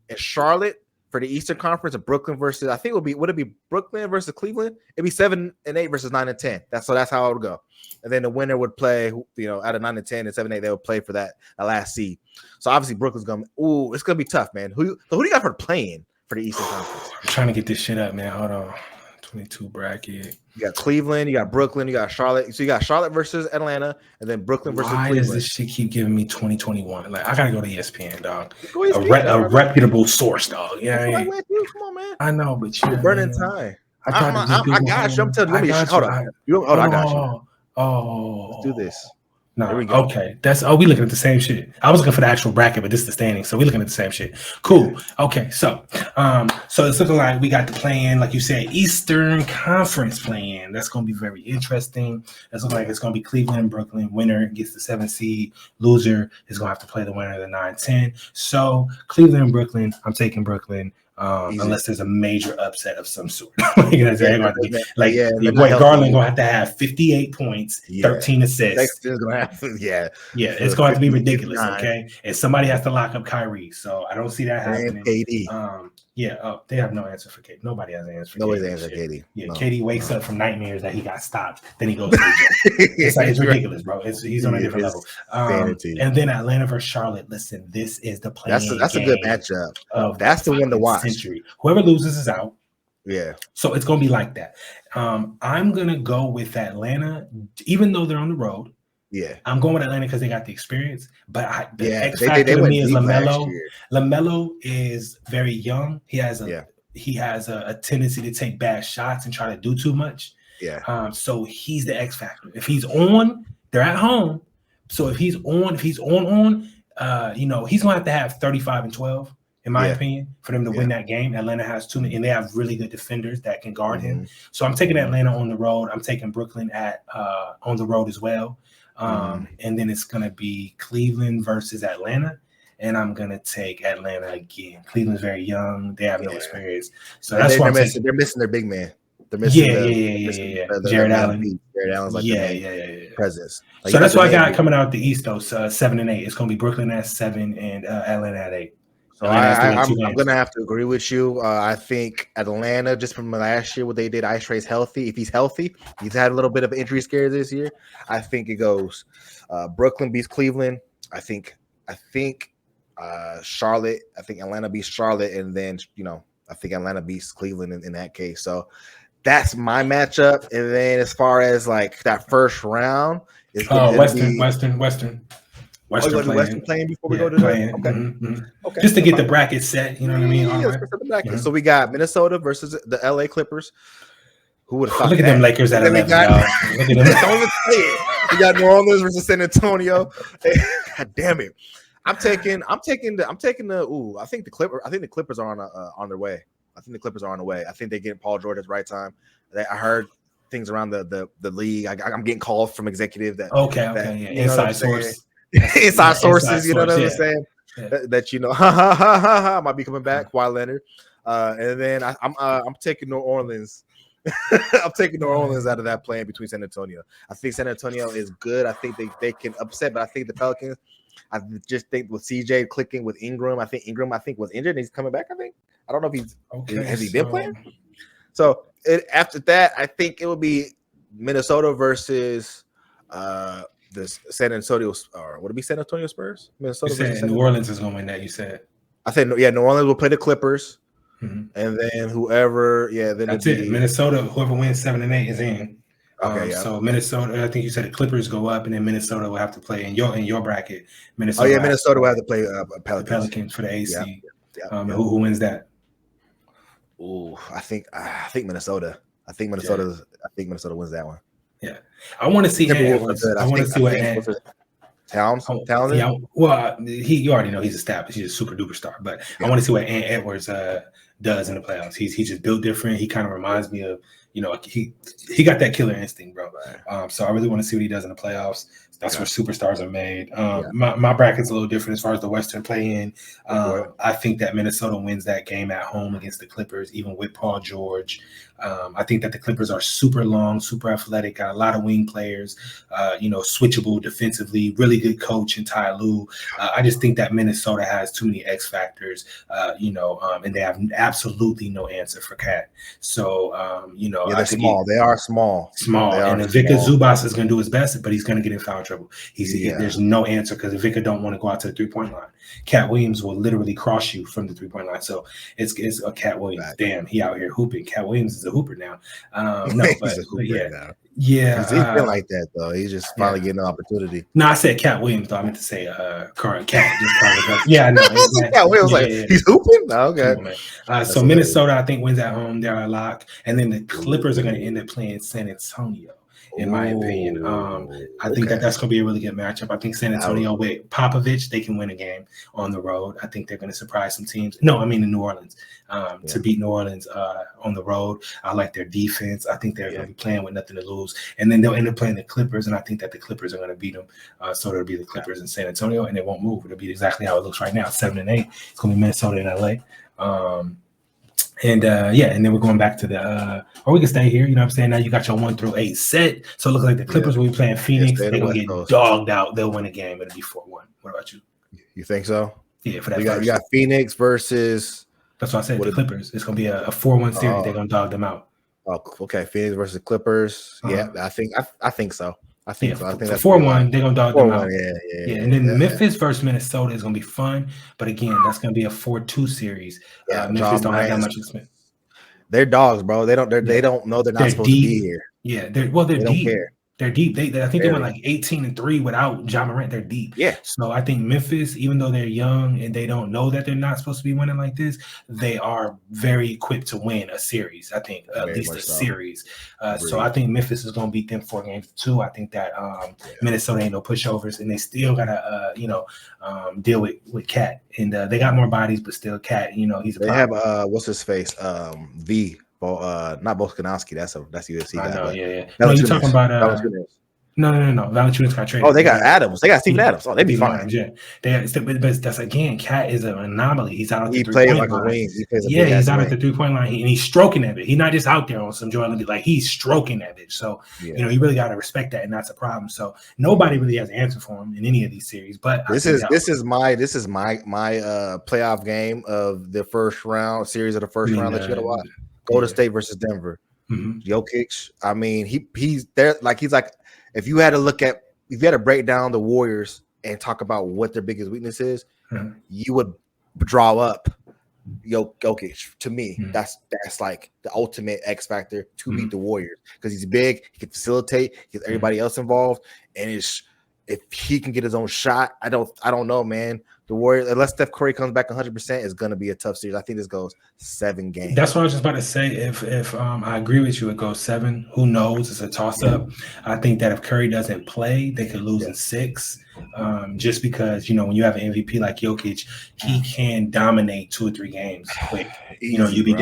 and Charlotte for the Eastern Conference, and Brooklyn versus, I think would it be Brooklyn versus Cleveland? It'd be 7-8 versus 9-10. That's how it would go. And then the winner would play, you know, out of 9-10 and 7-8, they would play for that last seed. So obviously Brooklyn's gonna. It's gonna be tough, man. Who do you got for playing for the Eastern Conference? I'm trying to get this shit up, man. Hold on. 22 bracket. You got Cleveland, you got Brooklyn, you got Charlotte. So you got Charlotte versus Atlanta, and then Brooklyn versus Cleveland. Why does this shit keep giving me 2021? Like, I gotta go to ESPN, dog. A reputable source, dog. Yeah, come on, man. I know, but you're burning time. I got you. I'm telling you. Hold on. I got you. Let's do this. No, okay. We looking at the same shit. I was looking for the actual bracket, but this is the standing, so we looking at the same shit. Cool. Okay, so it's looking like we got the play-in, like you said, Eastern Conference play-in. That's gonna be very interesting. It's looking like it's gonna be Cleveland and Brooklyn. Winner gets the 7th seed. Loser is gonna have to play the winner of the 9-10. So Cleveland and Brooklyn. I'm taking Brooklyn. unless there's a major upset of some sort. Your boy Garland gonna have to have 58 points, 13 assists. It's gonna have to, it's gonna have to be ridiculous. Okay, and somebody has to lock up Kyrie, so I don't see that happening. KD. They have no answer for KD. Nobody has an answer for Nobody's KD. answer for KD. Yeah, KD wakes up from nightmares that he got stopped. Then he goes to the gym. It's ridiculous, bro. He's on a different level. And then Atlanta versus Charlotte. Listen, this is the play. That's a good matchup. That's the one to watch. Century. Whoever loses is out. Yeah. So it's gonna be like that. I'm gonna go with Atlanta, even though they're on the road. Yeah, I'm going with Atlanta because they got the experience. But the X they factor to me is LaMelo. LaMelo is very young. He has a tendency to take bad shots and try to do too much. Yeah. So he's the X factor. If he's on, they're at home. So if he's on, he's gonna have to have 35 and 12, in my opinion, for them to win that game. Atlanta has too many, and they have really good defenders that can guard him. So I'm taking Atlanta on the road. I'm taking Brooklyn on the road as well. And then it's gonna be Cleveland versus Atlanta, and I'm gonna take Atlanta again. Cleveland's very young; they have no experience, so that's why they're missing their big man. They're missing Jared Allen. Jared Allen's like presence. So that's what I got coming out the East though. 7 and 8. It's gonna be Brooklyn at 7 and Atlanta at 8. So I'm gonna have to agree with you. I think Atlanta, just from last year, what they did, Ice Trey's healthy. If he's healthy, he's had a little bit of injury scare this year. I think it goes Brooklyn beats Cleveland. I think Charlotte. I think Atlanta beats Charlotte, and then I think Atlanta beats Cleveland in that case. So that's my matchup. And then as far as like that first round, is Western playing before we go to the okay. Just to get the bracket set, you know what I mean? Right. So we got Minnesota versus the LA Clippers. Who would have thought? Look at them Lakers at 11. Look at them. We got New Orleans versus San Antonio. God damn it! I'm taking the. I think the Clippers are on their way. I think the Clippers are on the way. I think they get Paul George at the right time. I heard things around the league. I'm getting calls from executive that inside source. Inside sources, you know what I'm saying? Yeah. That might be coming back. Kawhi Leonard, and then I'm taking New Orleans. I'm taking New Orleans out of that plan between San Antonio. I think San Antonio is good. I think they can upset, but I think the Pelicans. I just think with CJ clicking with Ingram. I think Ingram was injured and he's coming back. I don't know if has he been playing. So after that, I think it will be Minnesota versus the San Antonio, or would it be San Antonio Spurs? Minnesota versus New Orleans is going to win that. You said. I think New Orleans will play the Clippers, and then whoever, then that's it. Minnesota, whoever wins 7 and 8 is in. Okay, So Minnesota, I think you said the Clippers go up, and then Minnesota will have to play in your bracket. Minnesota. Minnesota will have to play Pelicans for the AC. Who wins that? Oh, I think Minnesota. I think Minnesota wins that one. Yeah, I want to see Edwards. I want to see what Towns. Yeah, well, you already know he's established. He's a super duper star, but I want to see what Ant Edwards does in the playoffs. He's just built different. He kind of reminds me of he got that killer instinct, bro. So I really want to see what he does in the playoffs. That's where superstars are made. My bracket's a little different as far as the Western play-in. I think that Minnesota wins that game at home against the Clippers, even with Paul George. I think that the Clippers are super long, super athletic, got a lot of wing players, switchable defensively, really good coach in Ty Lue. I just think that Minnesota has too many X factors, and they have absolutely no answer for Cat. So, they're small. They are small. And Ivica Zubac is going to do his best, but he's going to get in foul trouble. There's no answer because Ivica don't want to go out to the 3-point line. Cat Williams will literally cross you from the 3-point line. So it's a Cat Williams. Right. Damn, he out here hooping. Cat Williams is a hooper now. He's he's been like that though. He's just finally getting an opportunity. No, I said Cat Williams though. I meant to say Cat. Yeah, I know. Cat Williams he's hooping. Oh, okay. So Minnesota, I think, wins at home. They're a lock, and then the Clippers are going to end up playing San Antonio. In my opinion, I think that's going to be a really good matchup. I think San Antonio with Popovich, they can win a game on the road. I think they're going to surprise some teams. No, I mean in New Orleans to beat New Orleans on the road. I like their defense. I think they're going to be playing with nothing to lose. And then they'll end up playing the Clippers, and I think that the Clippers are going to beat them. So it'll be the Clippers in San Antonio, and they won't move. It'll be exactly how it looks right now, 7 and 8. It's going to be Minnesota and LA. And and then we're going back to the or we can stay here. You know what I'm saying? Now you got your 1 through 8 set. So it looks like the Clippers will be playing Phoenix. They're gonna get dogged out. They'll win a game. It'll be 4-1. What about you? You think so? Yeah, for that. You got Phoenix versus. That's what I said. The Clippers. It's gonna be a 4-1 series. They're gonna dog them out. Oh, okay. Phoenix versus Clippers. Yeah, I think so. I think so. I think that's 4-1. They're gonna dog them out. Yeah. And then Memphis versus Minnesota is gonna be fun, but again, that's gonna be a 4-2 series. Memphis don't have that much experience. They're dogs, bro. They don't know they're not supposed to be here. Yeah, they're deep. Don't care. They're deep. I think they went like 18-3 without Ja Morant. They're deep. Yeah. So I think Memphis, even though they're young and they don't know that they're not supposed to be winning like this, they are very equipped to win a series. I think at least a series. So I think Memphis is going to beat them 4-2. I think that Minnesota ain't no pushovers, and they still gotta deal with Cat. And they got more bodies, but still Cat. He's a. They have what's his face V. Not Volkanovski. That's UFC guy. I know, yeah. No, you're talking about No. Valanciunas got traded. Oh, they got Adams. They got Steven Adams. Oh, they be fine. Yeah, but that's again, Cat is an anomaly. He's out. He plays like a wing. He's out at the 3-point line, and he's stroking that bitch. He's not just out there on some Joel Embiid. Like he's stroking that bitch. So you really got to respect that, and that's a problem. So nobody really has an answer for him in any of these series. But this is my playoff game of the first round series of the first round that you got to watch. Golden State versus Denver. Jokic. I mean, he's there. He's like, if you had to break down the Warriors and talk about what their biggest weakness is, you would draw up Jokic. To me, that's like the ultimate X factor to beat the Warriors because he's big, he can facilitate, he gets everybody else involved, and if he can get his own shot, I don't know, man. The Warriors, unless Steph Curry comes back 100%, is going to be a tough series. I think this goes 7 games. That's what I was just about to say. If I agree with you, it goes 7. Who knows? It's a toss-up. I think that if Curry doesn't play, they could lose in 6. Just because, when you have an MVP like Jokic, he can dominate 2 or 3 games quick. You be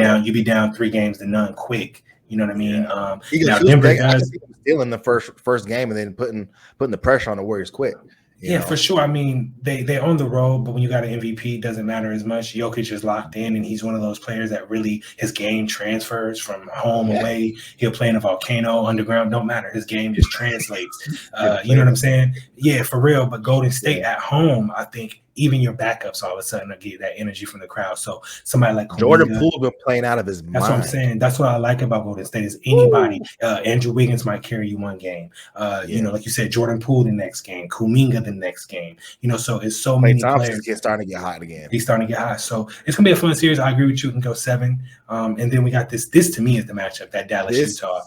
down 3 games to none quick. You know what I mean? Now Denver does stealing the first game and then putting the pressure on the Warriors quick. Yeah, for sure. I mean, they're on the road, but when you got an MVP, it doesn't matter as much. Jokic is locked in, and he's one of those players that really his game transfers from home away. He'll play in a volcano, underground, don't matter. His game just translates. You know what I'm saying? Yeah, for real. But Golden State at home, I think even your backups all of a sudden get that energy from the crowd. So somebody like Jordan Poole been playing out of his mind. That's what I'm saying. That's what I like about Golden State is anybody. Andrew Wiggins might carry you one game. Like you said, Jordan Poole the next game, Kuminga the next game. So it's so many players. He's starting to get hot again. He's starting to get hot. So it's gonna be a fun series. I agree with you. It can go 7. And then we got this. This to me is the matchup that Dallas Utah.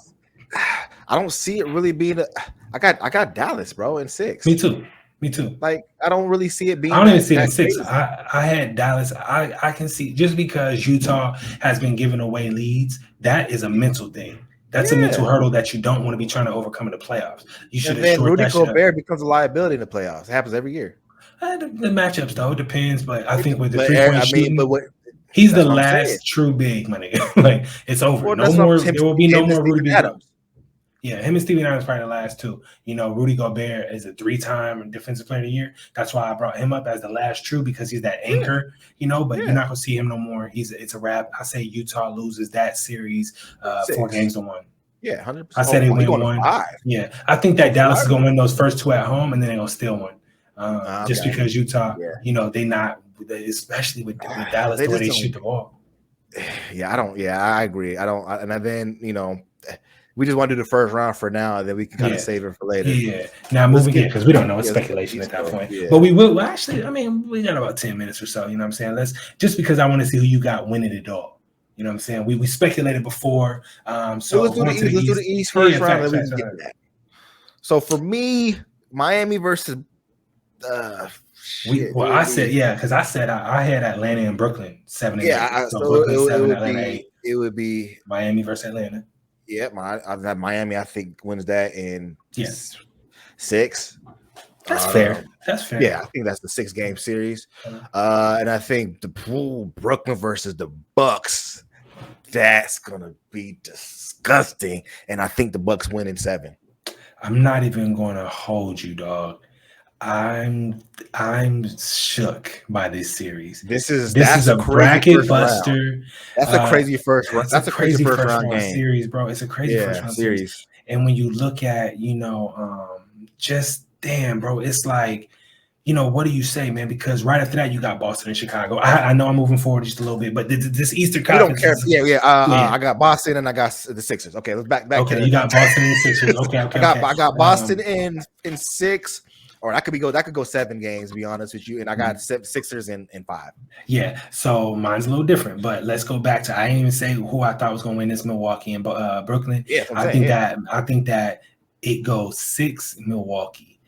I don't see it really being. I got Dallas, bro, in 6. Me too. Like I don't really see it being. I don't even see it in 6. I had Dallas. I can see just because Utah has been giving away leads. That is a mental thing. That's a mental hurdle that you don't want to be trying to overcome in the playoffs. You should. And then Rudy Gobert becomes a liability in the playoffs. It happens every year. The matchups though, it depends. But I think with the 3-point shooting, he's the last true big, my nigga. Like it's over. Well, no more. There will be no more Rudy Adams. Yeah, him and Steven Adams probably the last 2. Rudy Gobert is a 3-time defensive player of the year. That's why I brought him up as the last true because he's that anchor, but you're not gonna see him no more. It's a wrap. I say Utah loses that series 4-1. Yeah, 100%. I said they win 1. Yeah, I think that Dallas is gonna win those first 2 at home and then they're gonna steal 1. Just because Utah, they not, especially with Dallas the way they shoot the ball. I agree. We just want to do the first round for now, and then we can kind of save it for later. Yeah. Now moving in because we don't know. It's speculation at that point. Yeah. But we will. Well, actually, we got about 10 minutes or so. You know what I'm saying? Let's just because I want to see who you got winning it all. You know what I'm saying? We speculated before. So let's do the East first round. So for me, Miami versus. I said because I said I had Atlanta and Brooklyn 7 and 8. So Brooklyn 7, Atlanta 8. It would be Miami versus Atlanta. Yeah, Miami, I think, wins that in 6. That's fair. Yeah, I think that's the 6-game series. And I think Brooklyn versus the Bucks, that's gonna be disgusting. And I think the Bucks win in 7. I'm not even going to hold you, dog. I'm shook by this series. This This is is a a crazy bracket first round. buster. That's a crazy first round. It's That's a a crazy crazy first first round round game. series, bro. It's a crazy first round series. And when you look at, just damn, bro, it's like, what do you say, man? Because right after that, you got Boston and Chicago. I know I'm moving forward just a little bit, but this Eastern Conference. You don't care. I got Boston and I got the Sixers. Okay, let's back. Okay, you got Boston and the Sixers. Okay. I got Boston in 6, or that could go 7 games. To be honest with you, and I got Sixers in 5. Yeah, so mine's a little different, but let's go back to I didn't even say who I thought was going to win this Milwaukee and Brooklyn. Yeah, I think that it goes 6 Milwaukee.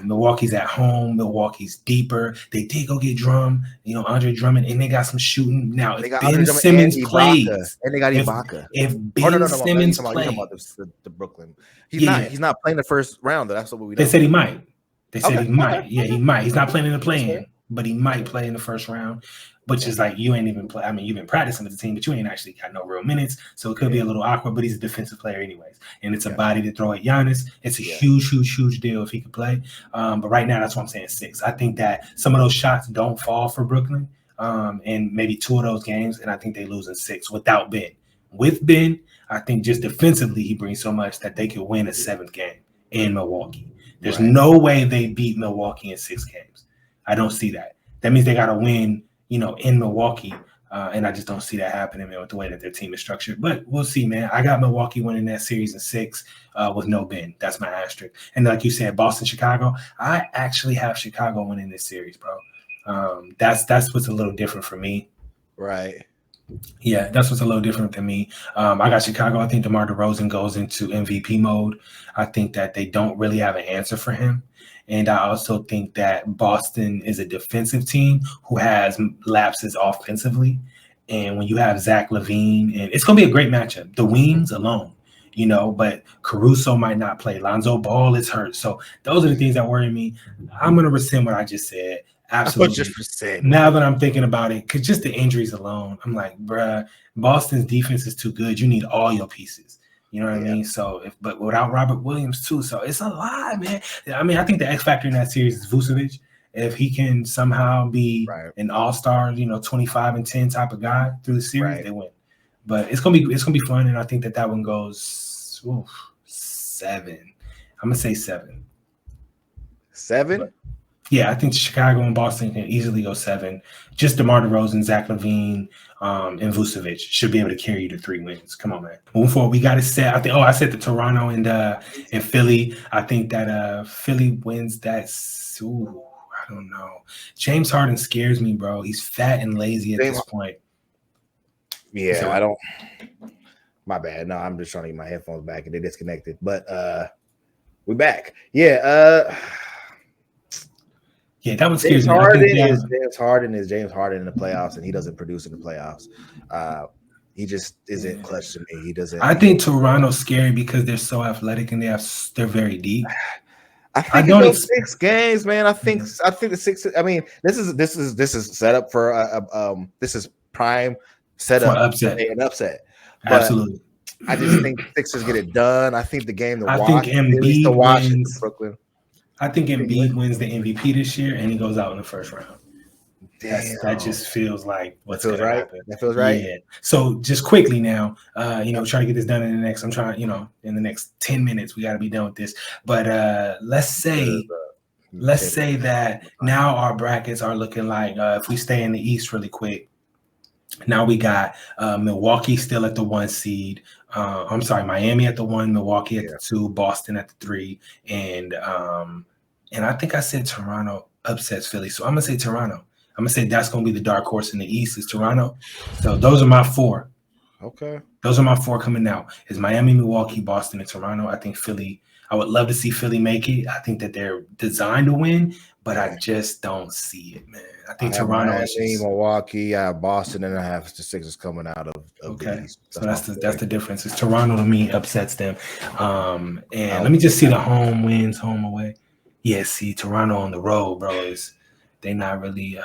Milwaukee's at home. Milwaukee's deeper. They did go get Andre Drummond, and they got some shooting. Now, if Ben Simmons plays, and they got Ibaka. If Ben Simmons plays, the Brooklyn, he's not playing the first round. That's what we know. They said he might. He might. Yeah, he might. He's not playing in the play-in, but he might play in the first round. Which is like you ain't even play. I mean, you've been practicing with the team, but you ain't actually got no real minutes, so it could be a little awkward. But he's a defensive player, anyways, and it's a body to throw at Giannis. It's a huge deal if he could play. But right now, that's what I'm saying. 6. I think that some of those shots don't fall for Brooklyn, and maybe 2 of those games, and I think they lose in 6 without Ben. With Ben, I think just defensively he brings so much that they could win a 7th game in Milwaukee. There's no way they beat Milwaukee in 6 games. I don't see that. That means they got to win. In Milwaukee, and I just don't see that happening, man, with the way that their team is structured. But we'll see, man. I got Milwaukee winning that series in 6 with no Ben. That's my asterisk. And like you said, Boston, Chicago. I actually have Chicago winning this series, bro. That's what's a little different for me. Right. Yeah, that's what's a little different than me. I got Chicago. I think DeMar DeRozan goes into MVP mode. I think that they don't really have an answer for him. And I also think that Boston is a defensive team who has lapses offensively. And when you have Zach LaVine, and it's going to be a great matchup. The wings alone, but Caruso might not play. Lonzo Ball is hurt. So those are the things that worry me. I'm going to rescind what I just said. Absolutely. Now that I'm thinking about it, because just the injuries alone, I'm like, bruh, Boston's defense is too good. You need all your pieces. You know what I mean? So, but without Robert Williams too, so it's a lot, man. I mean, I think the X factor in that series is Vucevic. If he can somehow be an all-star, 25 and 10 type of guy through the series, they win. But it's gonna be fun, and I think that one goes 7. I'm gonna say 7. 7. But, yeah, I think Chicago and Boston can easily go 7. Just DeMar DeRozan, Zach LaVine, and Vucevic should be able to carry you to 3 wins. Come on, man. Moving forward, we got it set. I said the Toronto and Philly. I think that Philly wins that. I don't know. James Harden scares me, bro. He's fat and lazy at this point. Yeah, I don't. My bad. No, I'm just trying to get my headphones back and they disconnected. But we're back. Yeah. Yeah, that one scares me. James Harden is James Harden in the playoffs, and he doesn't produce in the playoffs. He just isn't clutch to me. He doesn't. I think Toronto's scary because they're so athletic and they're very deep. I think 6 games, man. I think the 6. I mean, this is set up for this is prime setup for an upset. But absolutely. I just think Sixers get it done. I think the game to watch. I think Embiid wins Brooklyn. I think Embiid wins the MVP this year, and he goes out in the first round. That just feels like what's going to happen. That feels right. Yeah. So just quickly now, try to get this done in the next. I'm trying, in the next 10 minutes, we got to be done with this. But let's say that now our brackets are looking like if we stay in the East really quick. Now we got Milwaukee still at the 1 seed. I'm sorry, Miami at the 1, Milwaukee at the 2, Boston at the 3, and I think I said Toronto upsets Philly. So I'm gonna say Toronto. I'm gonna say that's gonna be the dark horse in the East is Toronto. So those are my 4. Okay. Those are my 4 coming out. Is Miami, Milwaukee, Boston, and Toronto. I think Philly. I would love to see Philly make it. I think that they're designed to win, but I just don't see it, man. I think Toronto is Milwaukee, I have Boston, and I have the Sixers coming out of the East. So that's the difference. Is Toronto to me upsets them. And let me just see the home wins, home away. Yeah, see Toronto on the road, bro. They not really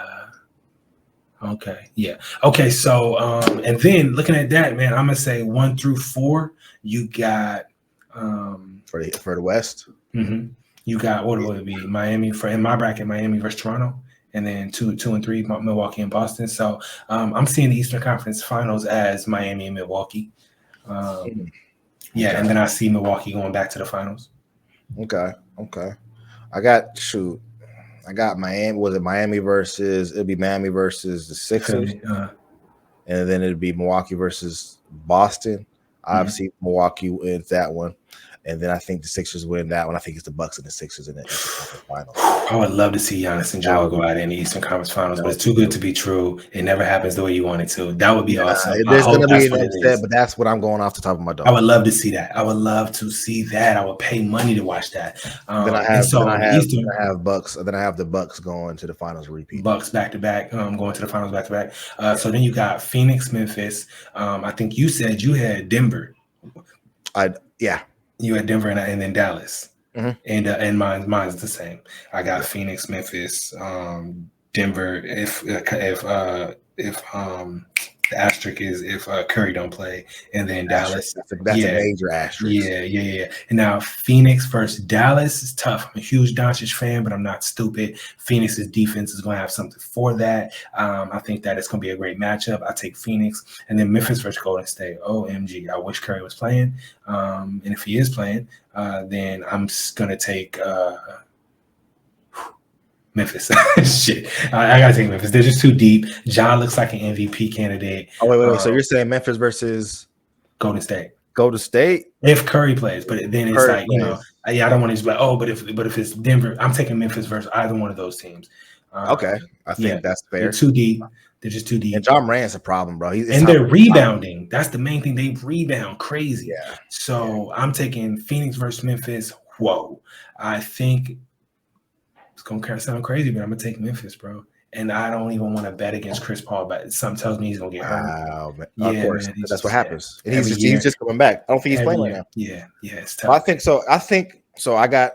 okay. Yeah. Okay, so and then looking at that, man, I'm gonna say 1 through 4, you got for the West. Mm-hmm. You got what would it be? Miami for in my bracket, Miami versus Toronto, and then 2 and 3, Milwaukee and Boston. So I'm seeing the Eastern Conference Finals as Miami and Milwaukee. Yeah, and then I see Milwaukee going back to the finals. Okay. I got Miami. Was it Miami versus? It'd be Miami versus the Sixers, and then it'd be Milwaukee versus Boston. Obviously, Milwaukee wins that one, and then I think the Sixers win that one. I think it's the Bucks and the Sixers in the Eastern Conference Finals. I would love to see Giannis and Joel go out in the Eastern Conference Finals, but it's too good to be true. It never happens the way you want it to. That would be awesome. There's going to be an upset, but that's what I'm going off the top of my dome. I would love to see that. I would love to see that. I would pay money to watch that. Then I have Bucks. Then I have the Bucks going to the finals repeat. Bucks back to back, going to the finals back to back. So then you got Phoenix, Memphis. I think you said you had Denver. You had Denver and then Dallas. And mine's the same. I got Phoenix, Memphis, Denver. If the asterisk is if Curry don't play, and then Dallas. That's a major asterisk. Yeah. And now Phoenix versus Dallas is tough. I'm a huge Doncic fan, but I'm not stupid. Phoenix's defense is going to have something for that. I think that it's going to be a great matchup. I take Phoenix, and then Memphis versus Golden State. OMG, I wish Curry was playing. And if he is playing, then I'm going to take Memphis. Shit. I got to take Memphis. They're just too deep. Ja looks like an MVP candidate. Oh, wait. So you're saying Memphis versus Golden State? Golden State? If Curry plays, but then it's Curry like, I don't want to just be like, but if it's Denver, I'm taking Memphis versus either one of those teams. Okay. I think that's fair. They're too deep. They're just too deep. And John Morant's a problem, bro. They're rebounding. That's the main thing. They rebound crazy. Yeah. So I'm taking Phoenix versus Memphis. Whoa. I think it's going to sound crazy, but I'm going to take Memphis, bro. And I don't even want to bet against Chris Paul, but something tells me he's going to get hurt. Wow, man. Of course. Man, that's what happens. And he's just coming back. I don't think he's playing right now. Yeah. It's tough. Well, I think so. I got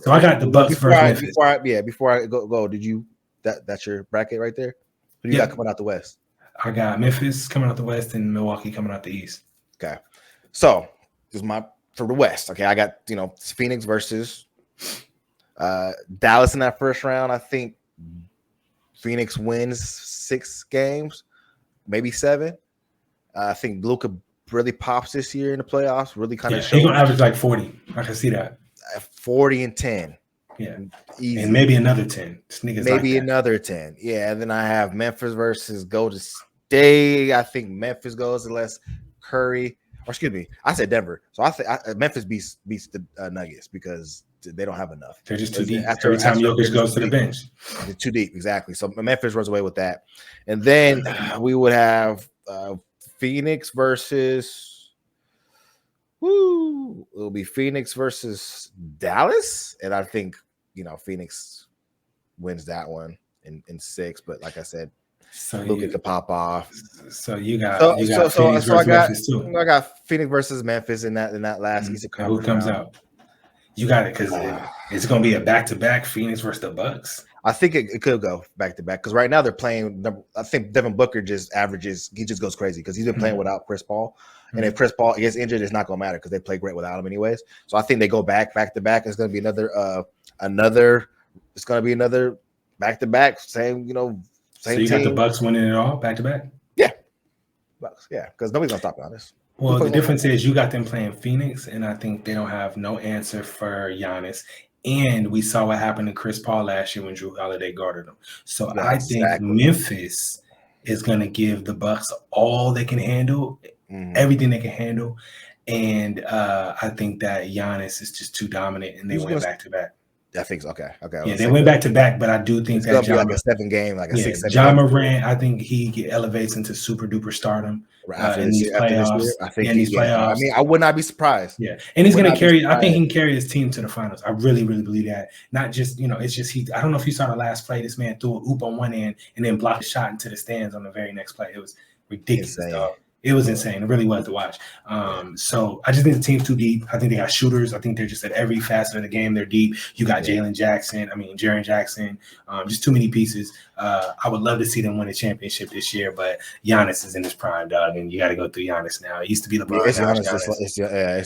the Bucks versus Memphis. Before I go, did you that's your bracket right there? Who do you got coming out the West? I got Memphis coming out the West and Milwaukee coming out the East. Okay. So this is for the West. Okay. I got, Phoenix versus Dallas in that first round. I think Phoenix wins 6 games, maybe 7. I think Luka really pops this year in the playoffs. Really kind of shows. He's gonna average like 40. I can see that. 40 and 10. Yeah, easy. And maybe another 10. Maybe another 10. Yeah, and then I have Memphis versus Golden State. I think Memphis goes unless Curry. Or excuse me, I said Denver. So I think Memphis beats the Nuggets because they don't have enough. They're just too deep. Every time Jokic goes to the bench, they're too deep. Exactly. So Memphis runs away with that, and then we would have Phoenix versus. It'll be Phoenix versus Dallas, and I think Phoenix wins that one in 6. But like I said, Luka could pop off. So you got Phoenix versus Memphis too. I got Phoenix versus Memphis in that last Eastern Conference. Who comes out? You got it because it's going to be a back-to-back Phoenix versus the Bucks. I think it could go back-to-back because right now they're playing. I think Devin Booker just averages. He just goes crazy because he's been playing without Chris Paul. And if Chris Paul gets injured, it's not going to matter because they play great without him anyways. So I think they go back-to-back. It's going to be another. It's going to be another back-to-back. Same, same. So you got the Bucks winning it all back-to-back? Yeah, Bucks. Yeah, because nobody's going to stop Giannis. Well, the difference is you got them playing Phoenix, and I think they don't have no answer for Giannis. And we saw what happened to Chris Paul last year when Drew Holiday guarded him. So I think Memphis is going to give the Bucks all they can handle, everything they can handle. And I think that Giannis is just too dominant, and they went back-to-back. I think so. Okay. Yeah, they went back-to-back, but I do think that like a 7-game, like a 6-7. Ja Morant, I think he elevates into super-duper stardom in these playoffs. I mean, I would not be surprised. Yeah, and he's going to carry. I think he can carry his team to the finals. I really, really believe that. Not just it's just he. I don't know if you saw the last play. This man threw a oop on one end and then blocked a shot into the stands on the very next play. It was ridiculous. It was insane. It really was to watch. So I just think the team's too deep. I think they got shooters. I think they're just at every facet of the game. They're deep. You got Jaren Jackson. Just too many pieces. I would love to see them win a championship this year, but Giannis is in his prime, dog, and you got to go through Giannis now. It used to be LeBron. It's Giannis. It's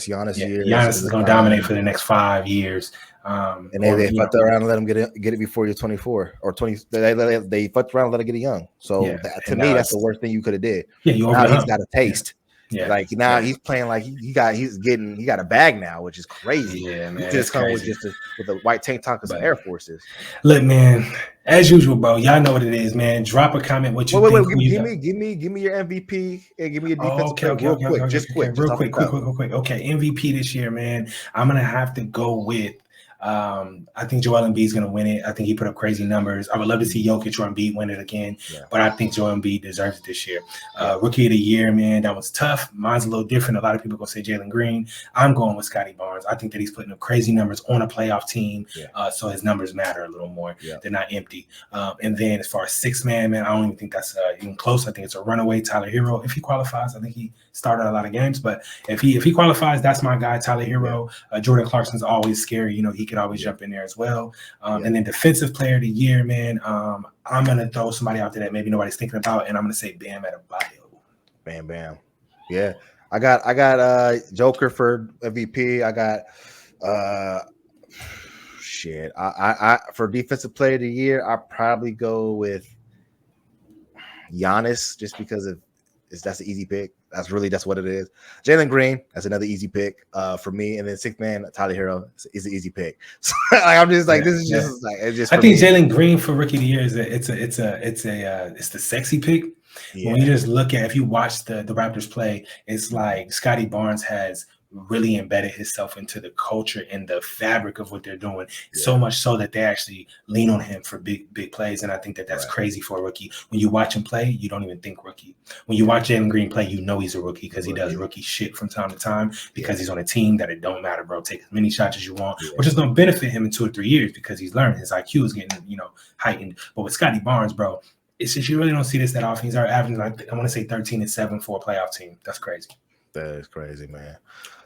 Giannis' year. Giannis is going to dominate for the next 5 years. And they fucked around and let him get it before you're 24 or 20. They fucked around and let him get it young. So to me, that's the worst thing you could have did. Yeah, now he's got a taste. Yeah. Like now he's playing like he got a bag now, which is crazy. Yeah, man. He just come with with a white tank top and some Air Forces. Look, man, as usual, bro. Y'all know what it is, man. Drop a comment. What you think? Give me your MVP and give me your defensive player real quick. Okay, MVP this year, man. I'm gonna have to go with. I think Joel Embiid is going to win it. I think he put up crazy numbers. I would love to see Jokic or Embiid win it again, but I think Joel Embiid deserves it this year. Rookie of the year, man, that was tough. Mine's a little different. A lot of people going to say Jalen Green. I'm going with Scotty Barnes. I think that he's putting up crazy numbers on a playoff team, so his numbers matter a little more. They're not empty. And then as far as sixth man, I don't even think that's even close. I think it's a runaway Tyler Hero. If he qualifies, I think he started a lot of games, but if he qualifies, that's my guy, Tyler Hero. Jordan Clarkson's always scary. You know, he could always jump in there as well. And then defensive player of the year, man. I'm gonna throw somebody out there that maybe nobody's thinking about, and I'm gonna say Bam Adebayo. Bam. Yeah, I got Joker for MVP. I got shit. I for defensive player of the year, I probably go with Giannis just because that's an easy pick. That's what it is. Jalen Green, that's another easy pick for me. And then sixth man, Tyler Hero is an easy pick. So I'm just like, this is just like it's just. I think Jalen Green for rookie of the year is it's the sexy pick. Yeah. When you just look at, if you watch the Raptors play, it's like Scotty Barnes has really embedded himself into the culture and the fabric of what they're doing, so much so that they actually lean on him for big plays. And I think that that's crazy for a rookie. When you watch him play, you don't even think rookie. When you watch Jalen Green play, you know he's a rookie because he does rookie shit from time to time because he's on a team that it don't matter, bro. Take as many shots as you want, which is going to benefit him in 2 or 3 years because he's learning. His IQ is getting, heightened. But with Scotty Barnes, bro, it's just you really don't see this that often. He's averaging, like, I want to say 13-7 for a playoff team. That's crazy. That is crazy, man.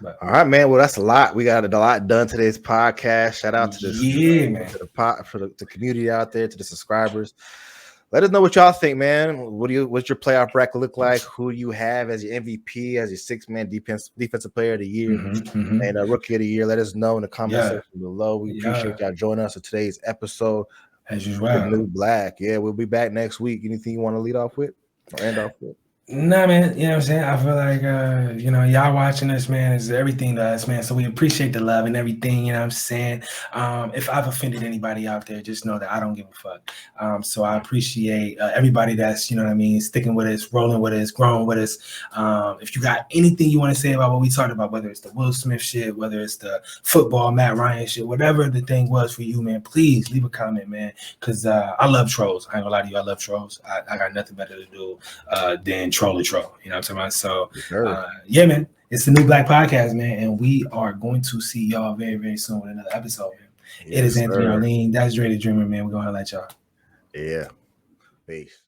But, all right, man. Well, that's a lot. We got a lot done today's podcast. Shout out to to the community out there, to the subscribers. Let us know what y'all think, man. What's your playoff bracket look like? Who do you have as your MVP, as your six-man defensive player of the year, and rookie of the year? Let us know in the comment section below. We appreciate y'all joining us for today's episode. As usual, Nu Blaq. Yeah, we'll be back next week. Anything you want to lead off with or end off with? Nah, man, you know what I'm saying? I feel like, y'all watching us, man, is everything to us, man. So we appreciate the love and everything, you know what I'm saying? If I've offended anybody out there, just know that I don't give a fuck. So I appreciate everybody that's, sticking with us, rolling with us, growing with us. If you got anything you want to say about what we talked about, whether it's the Will Smith shit, whether it's the football Matt Ryan shit, whatever the thing was for you, man, please leave a comment, man, because I love trolls. I ain't gonna lie to you, I love trolls. I got nothing better to do than troll. You know what I'm talking about? So, man, it's the Nu Blaq Podcast, man, and we are going to see y'all very, very soon with another episode, man. It is Anthony Arlene. That's Dre the Dreamer, man. We're going to highlight y'all. Yeah. Peace.